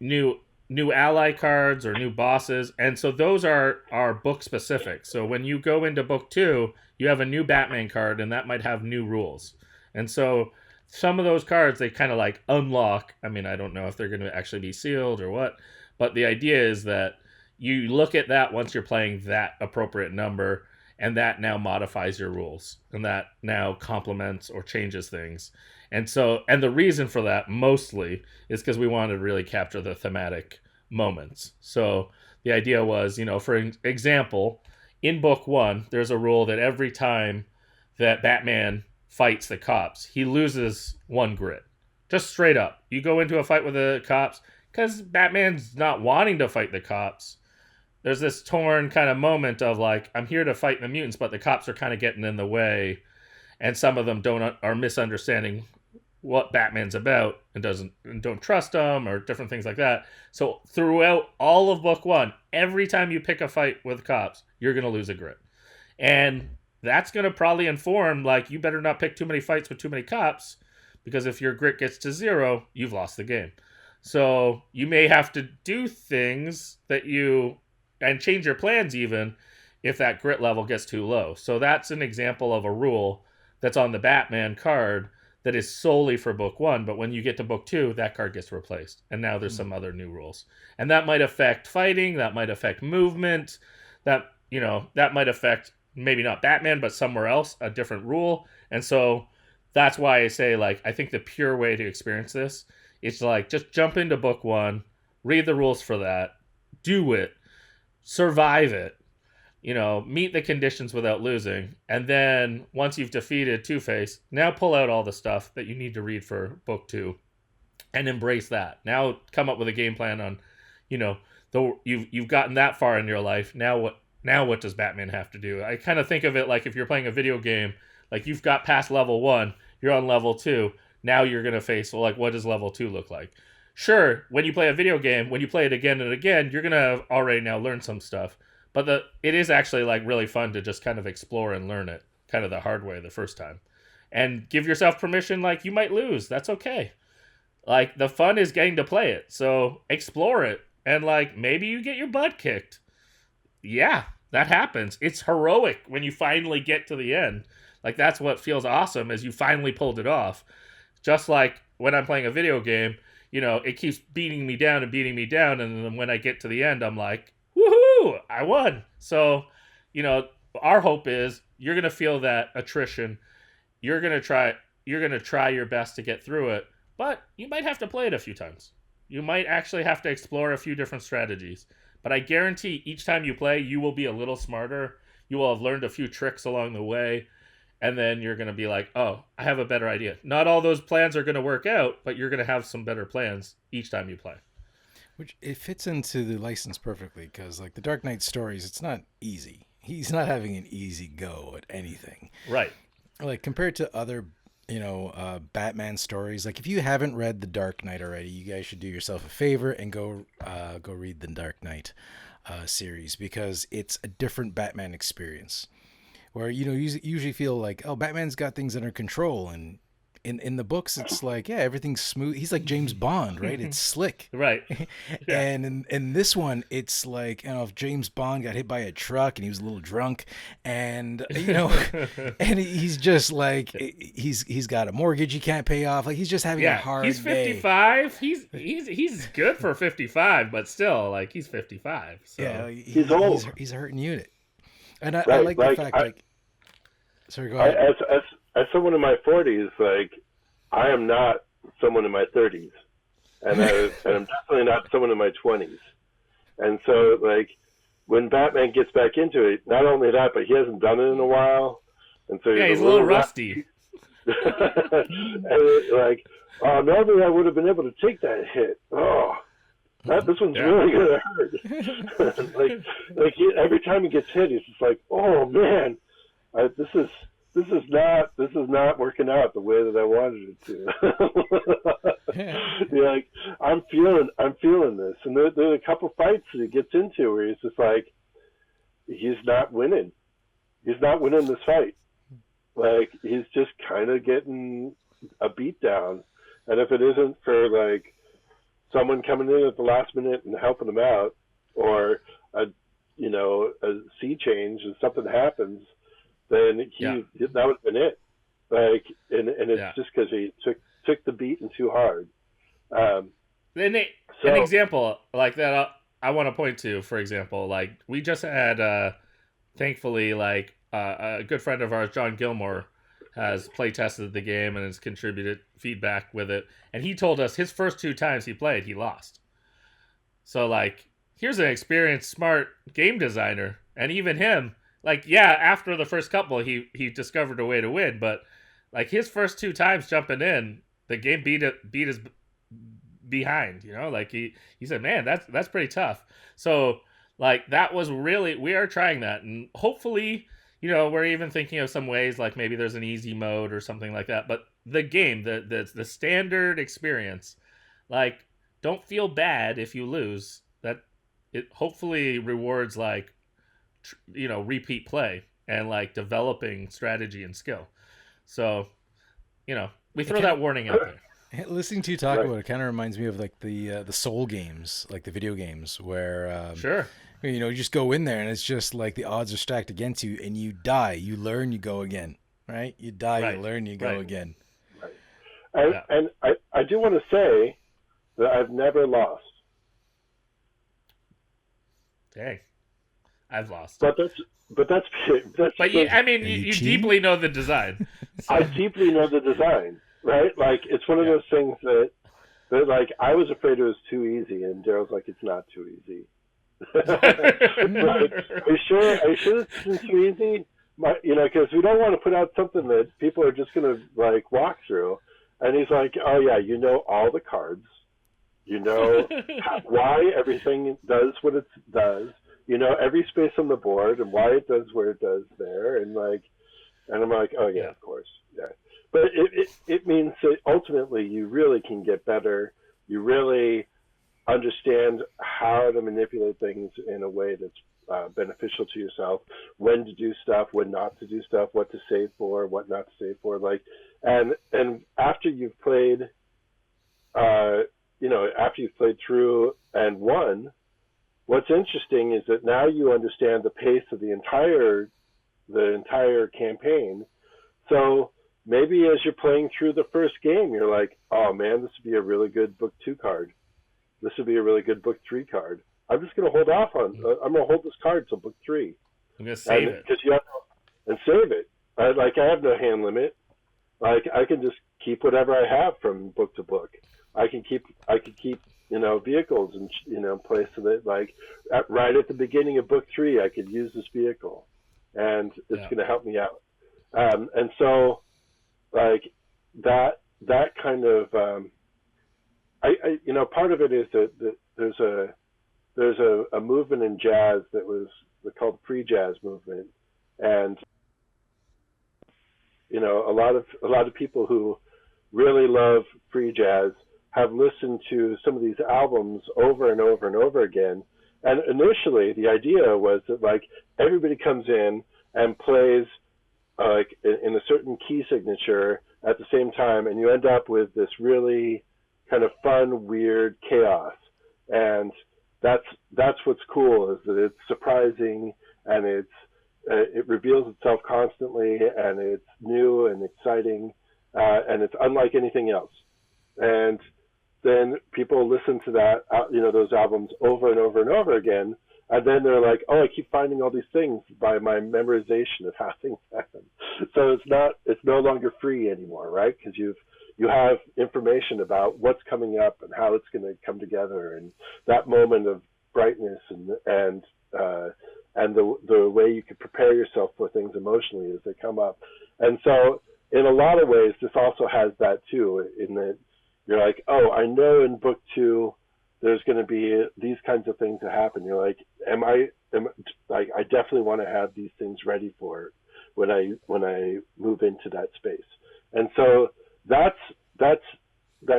Speaker 4: new new ally cards or new bosses, and so those are book specific. So when you go into book 2, you have a new Batman card, and that might have new rules. And so some of those cards they kind of like unlock. I mean, I don't know if they're going to actually be sealed or what, but the idea is that you look at that once you're playing that appropriate number, and that now modifies your rules, and that now complements or changes things. And so, and the reason for that mostly is because we wanted to really capture the thematic moments. So the idea was, for example, in book 1, there's a rule that every time that Batman fights the cops, he loses 1 grit. Just straight up. You go into a fight with the cops, because Batman's not wanting to fight the cops. There's this torn kind of moment of like, I'm here to fight the mutants, but the cops are kind of getting in the way, and some of them are misunderstanding what Batman's about and don't trust him or different things like that. So throughout all of book 1, every time you pick a fight with cops, you're going to lose a grit. And that's going to probably inform, like, you better not pick too many fights with too many cops, because if your grit gets to 0, you've lost the game. So you may have to do things and change your plans even if that grit level gets too low. So that's an example of a rule that's on the Batman card that is solely for book 1, but when you get to book 2, that card gets replaced, and now there's some other new rules, and that might affect fighting, that might affect movement, that might affect maybe not Batman, but somewhere else, a different rule. And so that's why I say, like, I think the pure way to experience this is like, just jump into book 1, read the rules for that, do it, survive it, meet the conditions without losing. And then once you've defeated Two-Face, now pull out all the stuff that you need to read for book 2 and embrace that. Now come up with a game plan on, you've gotten that far in your life. Now what does Batman have to do? I kind of think of it like if you're playing a video game, like you've got past level 1, you're on level 2. Now you're going to face, well, like, what does level 2 look like? Sure, when you play a video game, when you play it again and again, you're going to already now learn some stuff. But it is actually like really fun to just kind of explore and learn it kind of the hard way the first time. And give yourself permission, like, you might lose. That's okay. Like, the fun is getting to play it. So explore it. And like, maybe you get your butt kicked. Yeah, that happens. It's heroic when you finally get to the end. Like, that's what feels awesome, is you finally pulled it off. Just like when I'm playing a video game, it keeps beating me down, and then when I get to the end, I'm like, woohoo, I won. So, our hope is you're going to feel that attrition. You're going to try your best to get through it, but you might have to play it a few times. You might actually have to explore a few different strategies. But I guarantee each time you play, you will be a little smarter. You will have learned a few tricks along the way. And then you're going to be like, oh, I have a better idea. Not all those plans are going to work out, but you're going to have some better plans each time you play.
Speaker 1: Which it fits into the license perfectly, because like the Dark Knight stories, it's not easy. He's not having an easy go at anything.
Speaker 4: Right.
Speaker 1: Like compared to other, Batman stories. Like if you haven't read The Dark Knight already, you guys should do yourself a favor and go read the Dark Knight series, because it's a different Batman experience. Where you usually feel like, oh, Batman's got things under control, and in the books it's like, yeah, everything's smooth. He's like James Bond, right? It's slick,
Speaker 4: right?
Speaker 1: Yeah. And in this one, it's like, if James Bond got hit by a truck and he was a little drunk, and and he's just like, he's got a mortgage he can't pay off. Like he's just having a hard day.
Speaker 4: He's 55. He's good for 55, but still, like, he's 55. So.
Speaker 1: Yeah,
Speaker 5: he's old.
Speaker 1: He's a hurting unit. And I like the fact, sorry, go ahead.
Speaker 5: As someone in my 40s, like, I am not someone in my 30s, and I'm definitely not someone in my 20s. And so, like, when Batman gets back into it, not only that, but he hasn't done it in a while, and so
Speaker 4: he's a little rusty.
Speaker 5: And like, oh, normally I would have been able to take that hit. Oh. This one's really gonna hurt. like every time he gets hit, he's just like, "Oh man, this is not working out the way that I wanted it to." Like, I'm feeling this, and there's a couple fights that he gets into where he's just like, he's not winning. He's not winning this fight. Like, he's just kind of getting a beat down, and if it isn't for like someone coming in at the last minute and helping them out, or a sea change and something happens, then that would have been it. Like, and it's just because he took the beating too hard.
Speaker 4: An example like that I want to point to, for example, like we just had, thankfully, like a good friend of ours, John Gilmore, has play tested the game and has contributed feedback with it. And he told us his first 2 times he played, he lost. So, like, here's an experienced, smart game designer. And even him, like, after the first couple, he discovered a way to win. But, like, his first 2 times jumping in, the game beat his behind, Like, he said, man, that's pretty tough. So, like, that was really, we are trying that. And hopefully, we're even thinking of some ways, like maybe there's an easy mode or something like that. But the game, the standard experience, like, don't feel bad if you lose. That it hopefully rewards, like, repeat play and, like, developing strategy and skill. So, we throw that warning out there.
Speaker 1: Listening to you talk about it kind of reminds me of, like, the Soul games, like the video games, where
Speaker 4: sure.
Speaker 1: You just go in there and it's just like the odds are stacked against you, and you die, you learn, you go again, right? You die, you learn, you go again.
Speaker 5: Right. And I do want to say that I've never lost.
Speaker 4: Dang, I've lost.
Speaker 5: But that's.
Speaker 4: But you deeply know the design. So.
Speaker 5: I deeply know the design, right? Like, it's one of those things that like, I was afraid it was too easy, and Daryl's like, it's not too easy. Like, are you sure it's too easy? Because we don't want to put out something that people are just going to, like, walk through. And he's like, oh yeah, all the cards, why everything does what it does, every space on the board and why it does what it does there, and I'm like, oh yeah, of course, yeah. But it means that ultimately you really can get better. You really understand how to manipulate things in a way that's beneficial to yourself, when to do stuff, when not to do stuff, what to save for, what not to save for. Like, and after you've played, after you've played through and won, what's interesting is that now you understand the pace of the entire campaign. So maybe as you're playing through the first game, you're like, oh man, this would be a really good book 2 card. This would be a really good book 3 card. I'm just going to hold off on. I'm going to hold this card till book 3.
Speaker 4: I'm going to save it.
Speaker 5: And save it. I have no hand limit. Like, I can just keep whatever I have from book to book. I could keep vehicles in place so that, like, right at the beginning of book 3, I could use this vehicle, and it's going to help me out. And so, like, that kind of part of it is that there's a movement in jazz that was called the pre-jazz movement, and a lot of people who really love pre-jazz have listened to some of these albums over and over and over again. And initially, the idea was that, like, everybody comes in and plays like in a certain key signature at the same time, and you end up with this really kind of fun, weird chaos. And that's what's cool, is that it's surprising, and it reveals itself constantly, and it's new and exciting, and it's unlike anything else. And then people listen to that, those albums over and over and over again, and then they're like, oh, I keep finding all these things by my memorization of how things happen. So it's no longer free anymore, right? Because you have information about what's coming up and how it's going to come together, and that moment of brightness and the way you can prepare yourself for things emotionally as they come up. And so in a lot of ways, this also has that too, in that you're like, oh, I know in book 2 there's going to be these kinds of things that happen. You're like, I definitely want to have these things ready for it when I move into that space. And so that's that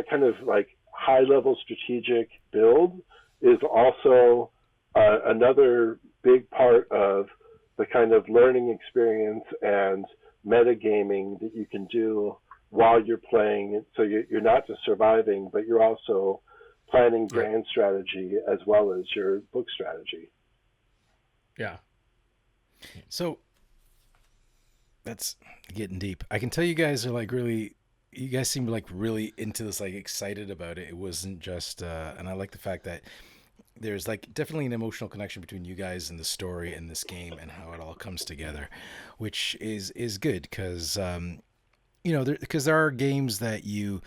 Speaker 5: kind of, like, high level strategic build is also another big part of the kind of learning experience and metagaming that you can do while you're playing. So you're not just surviving, but you're also planning brand strategy as well as your book strategy.
Speaker 4: Yeah.
Speaker 1: So that's getting deep. I can tell you guys are like really, you guys seem like really into this, like excited about it. It wasn't just, and I like the fact that there's like definitely an emotional connection between you guys and the story and this game and how it all comes together, which is good because, you know, because there are games that you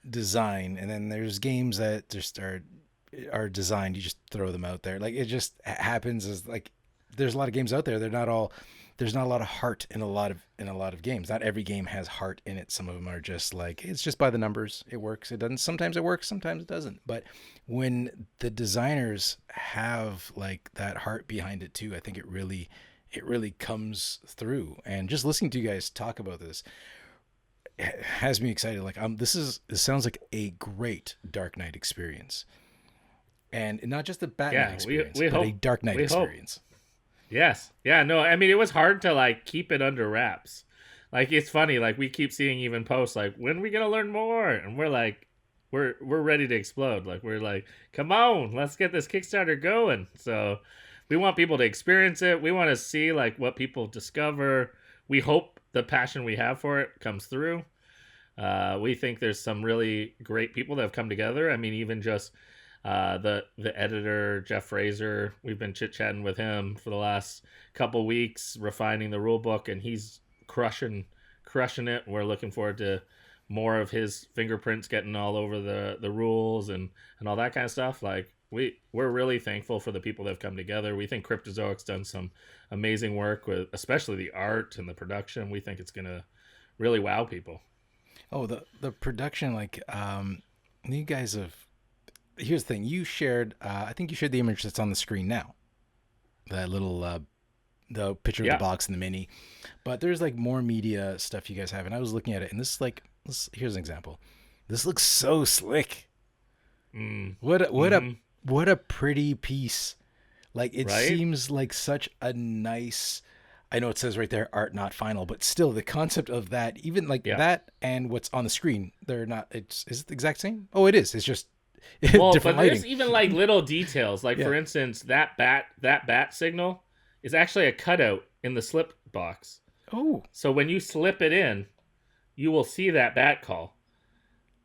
Speaker 1: design and then there's games that just are designed. You just throw them out there. Like it just happens as like, there's a lot of games out there. There's not a lot of heart in a lot of games. Not every game has heart in it. Some of them are just like, it's just by the numbers. It works. It doesn't. Sometimes it works. Sometimes it doesn't. But when the designers have like that heart behind it too, I think it really comes through. And just listening to you guys talk about this has me excited. Like this sounds like a great Dark Knight experience. And not just a Batman experience, but a Dark Knight experience.
Speaker 4: Yes. Yeah, no, I mean, it was hard to like keep it under wraps. Like, it's funny, like we keep seeing even posts like, when are we going to learn more? And we're like, we're ready to explode. Like, we're like, come on, let's get this Kickstarter going. So we want people to experience it. We want to see like what people discover. We hope the passion we have for it comes through. We think there's some really great people that have come together. I mean, even just the editor, Jeff Fraser, we've been chit-chatting with him for the last couple weeks, refining the rule book, and he's crushing it. We're looking forward to more of his fingerprints getting all over the rules and all that kind of stuff. Like, we're really thankful for the people that have come together. We think Cryptozoic's done some amazing work with especially the art and the production. We think it's gonna really wow people.
Speaker 1: Oh, the production, like you guys have. Here's the thing. You shared, I think you shared the image that's on the screen now. That little, the picture of the box and the mini. But there's like more media stuff you guys have. And I was looking at it, and this is like, here's an example. This looks so slick. What a pretty piece. Like it seems like such a nice, I know it says right there, art not final, but still the concept of that, even like that and what's on the screen, they're not, is it the exact same? Oh, it is. It's just,
Speaker 4: well, but there's even like little details. Like for instance, that bat signal is actually a cutout in the slip box.
Speaker 1: Oh,
Speaker 4: so when you slip it in, you will see that bat call.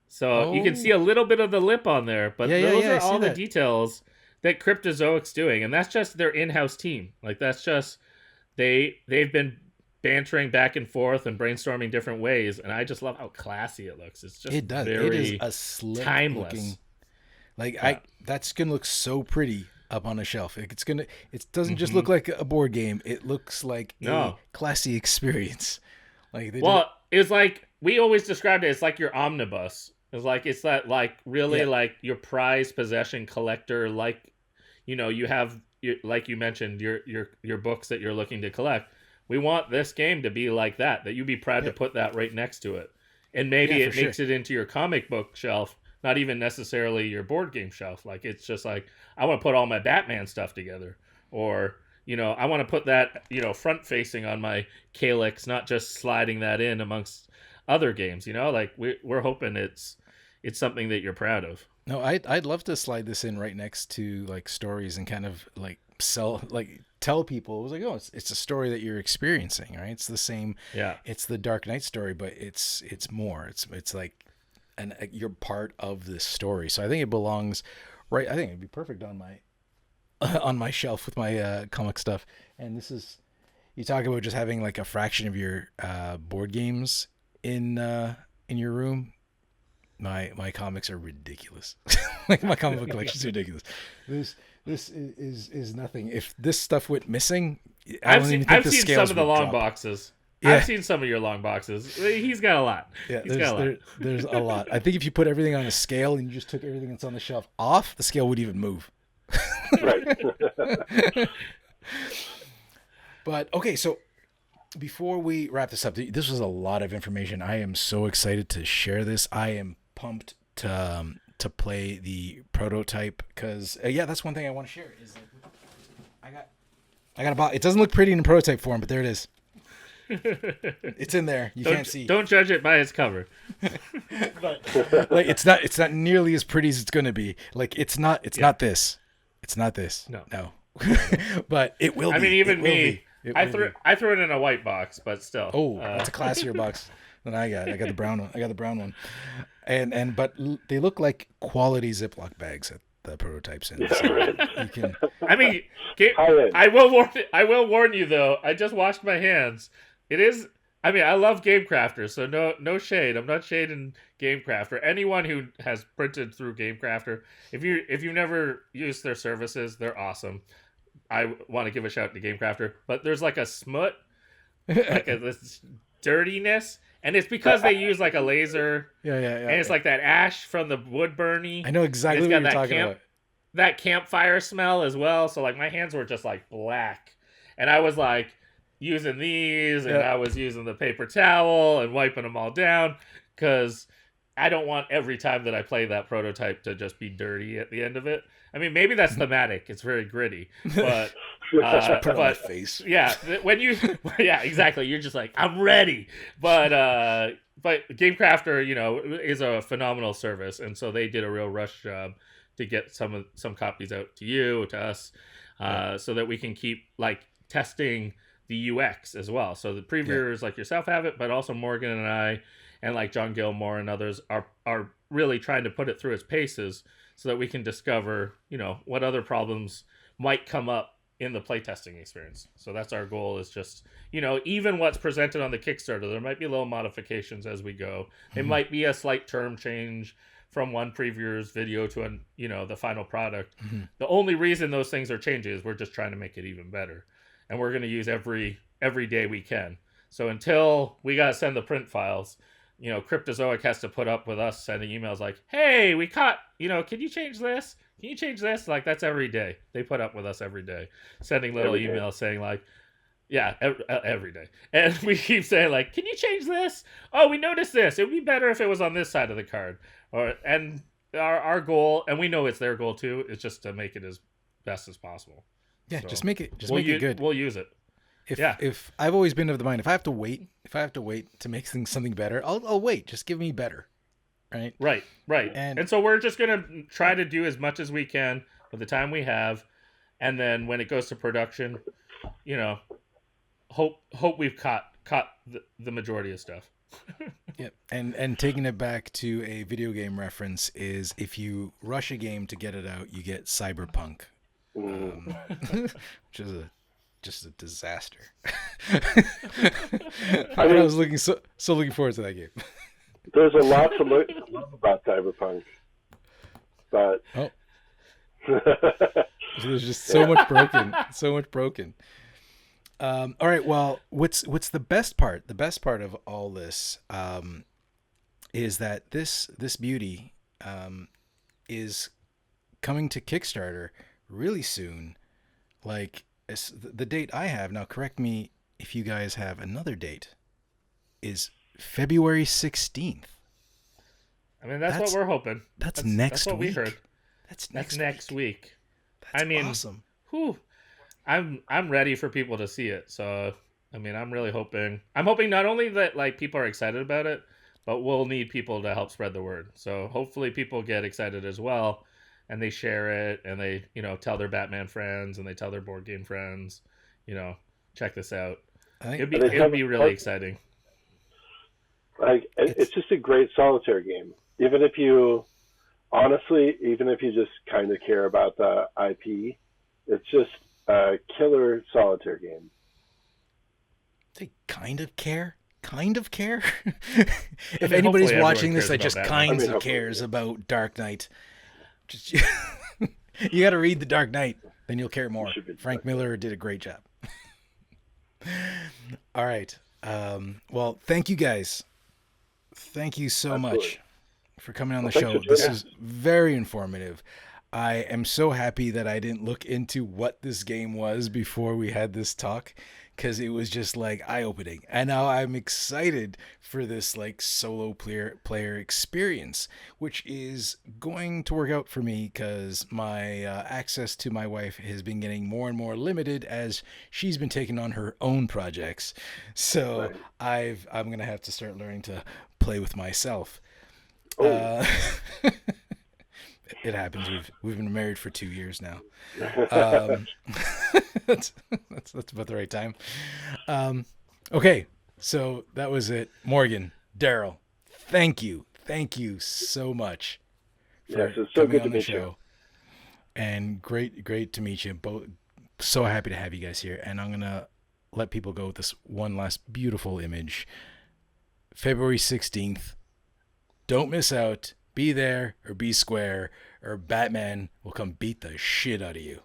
Speaker 4: So you can see a little bit of the lip on there, but those are all the details that Cryptozoic's doing, and that's just their in-house team. Like that's just they've been bantering back and forth and brainstorming different ways, and I just love how classy it looks. It's just
Speaker 1: it does.
Speaker 4: Very
Speaker 1: it is a slick
Speaker 4: timeless.
Speaker 1: Looking, like that's gonna look so pretty up on a shelf. It doesn't just look like a board game. It looks like a classy experience. Like
Speaker 4: it's like we always described it. It's like your omnibus. It's that like really like your prized possession collector. Like, you know, you have like you mentioned your books that you're looking to collect. We want this game to be like that you'd be proud to put that right next to it, and maybe it makes it into your comic book shelf. Not even necessarily your board game shelf. Like, it's just like, I want to put all my Batman stuff together. Or, you know, I want to put that, you know, front facing on my Calyx, not just sliding that in amongst other games, you know? Like, we're hoping it's something that you're proud of.
Speaker 1: No, I'd love to slide this in right next to, like, stories and kind of, like, tell people. It was like, oh, it's a story that you're experiencing, right? It's the same.
Speaker 4: Yeah.
Speaker 1: It's the Dark Knight story, but it's more. It's like, and you're part of this story. So I think it belongs right. I think it'd be perfect on my shelf with my comic stuff. And this is, you talk about just having like a fraction of your board games in your room. My comics are ridiculous. Like my comic book collection is ridiculous. This is nothing. If this stuff went missing,
Speaker 4: I've seen some of the long boxes. Yeah. I've seen some of your long boxes. He's got a lot.
Speaker 1: Yeah, there's a lot. I think if you put everything on a scale and you just took everything that's on the shelf off, the scale would even move.
Speaker 5: Right.
Speaker 1: But okay, so before we wrap this up, this was a lot of information. I am so excited to share this. I am pumped to play the prototype because that's one thing I want to share. Is like, I got a box. It doesn't look pretty in prototype form, but there it is. It's in there. You can't see.
Speaker 4: Don't judge it by its cover.
Speaker 1: But like it's not nearly as pretty as it's gonna be. Like it's not this. It's not this. No. But it will be.
Speaker 4: I mean, even me. I
Speaker 1: threw
Speaker 4: threw it in a white box, but still.
Speaker 1: Oh, that's a classier box than I got. I got the brown one. But they look like quality Ziploc bags at the prototypes in. So
Speaker 5: right.
Speaker 1: you can.
Speaker 4: I mean, I will warn you though. I just washed my hands. It is. I mean, I love Game Crafter, so no shade. I'm not shading Game Crafter. Anyone who has printed through Game Crafter, if you've never used their services, they're awesome. I want to give a shout to Game Crafter, but there's like a smut, like this dirtiness, and it's because they use like a laser.
Speaker 1: Yeah.
Speaker 4: And it's like that ash from the wood burning.
Speaker 1: I know exactly what you're talking about.
Speaker 4: That campfire smell as well. So like my hands were just like black, and I was like using these, and I was using the paper towel and wiping them all down because I don't want every time that I play that prototype to just be dirty at the end of it. I mean, maybe that's thematic. It's very gritty, but
Speaker 1: put it on my face.
Speaker 4: Yeah, exactly. You're just like, I'm ready. But Game Crafter, is a phenomenal service, and so they did a real rush job to get some copies out to you, to us, so that we can keep like testing the UX as well. So the previewers like yourself have it, but also Morgan and I, and like John Gilmore and others are really trying to put it through its paces so that we can discover, what other problems might come up in the playtesting experience. So that's our goal, is just, even what's presented on the Kickstarter, there might be little modifications as we go. It might be a slight term change from one previewer's video to the final product. The only reason those things are changing is we're just trying to make it even better. And we're going to use every day we can. So until we got to send the print files, Cryptozoic has to put up with us sending emails like, hey, we caught, can you change this? Can you change this? Like, that's every day. They put up with us every day, sending little emails saying like, yeah, every day. And we keep saying like, can you change this? Oh, we noticed this. It would be better if it was on this side of the card. And our goal, and we know it's their goal too, is just to make it as best as possible.
Speaker 1: Yeah,
Speaker 4: so
Speaker 1: just make it good.
Speaker 4: We'll use it.
Speaker 1: If I've always been of the mind, if I have to wait to make something better, I'll wait. Just give me better. Right.
Speaker 4: Right. And so we're just gonna try to do as much as we can with the time we have, and then when it goes to production, hope we've caught the majority of stuff.
Speaker 1: Yep. And taking it back to a video game reference is, if you rush a game to get it out, you get cyberpunk, which is just a disaster. I was looking forward to that game.
Speaker 5: There's a lot to love about Cyberpunk, but
Speaker 1: so there's just so much broken. All right. Well, what's the best part? The best part of all this is that this beauty is coming to Kickstarter really soon. Like, the date I have now, correct me if you guys have another date, is February 16th.
Speaker 4: I mean, that's what we're hoping.
Speaker 1: That's next
Speaker 4: what
Speaker 1: week.
Speaker 4: We heard.
Speaker 1: That's
Speaker 4: next week.
Speaker 1: That's awesome.
Speaker 4: Whew, I'm ready for people to see it. So, I mean, I'm really hoping. I'm hoping not only that like people are excited about it, but we'll need people to help spread the word. So hopefully people get excited as well, and they share it, and they tell their Batman friends, and they tell their board game friends, check this out. It'll be really exciting.
Speaker 5: Like, it's just a great solitaire game. Even if you just kind of care about the IP, it's just a killer solitaire game.
Speaker 1: They kind of care. If anybody's watching this that just kinds of cares about Dark Knight, just you got to read The Dark Knight, then you'll care more. Frank Miller did a great job. All right. Well, thank you guys. Thank you so much for coming on the show. This is very informative. I am so happy that I didn't look into what this game was before we had this talk, because it was just like eye-opening. And now I'm excited for this like solo player experience, which is going to work out for me because my access to my wife has been getting more and more limited as she's been taking on her own projects. So I'm gonna have to start learning to play with myself. It happens. We've been married for 2 years now. That's about the right time. Okay, so that was it. Morgan, Daryl, thank you so much for
Speaker 5: Yes, it's so
Speaker 1: coming
Speaker 5: good
Speaker 1: on
Speaker 5: to
Speaker 1: the
Speaker 5: meet
Speaker 1: show.
Speaker 5: you.
Speaker 1: And great to meet you. Both so happy to have you guys here. And I'm gonna let people go with this one last beautiful image. February 16th. Don't miss out. Be there or be square, or Batman will come beat the shit out of you.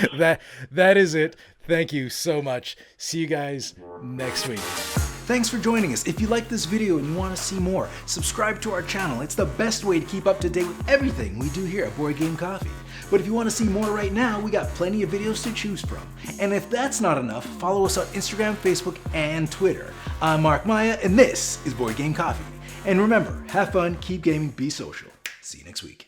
Speaker 1: that is it. Thank you so much. See you guys next week.
Speaker 2: Thanks for joining us. If you like this video and you want to see more, subscribe to our channel. It's the best way to keep up to date with everything we do here at Board Game Coffee. But if you want to see more right now, we got plenty of videos to choose from. And if that's not enough, follow us on Instagram, Facebook, and Twitter. I'm Mark Maya, and this is Board Game Coffee. And remember, have fun, keep gaming, be social. See you next week.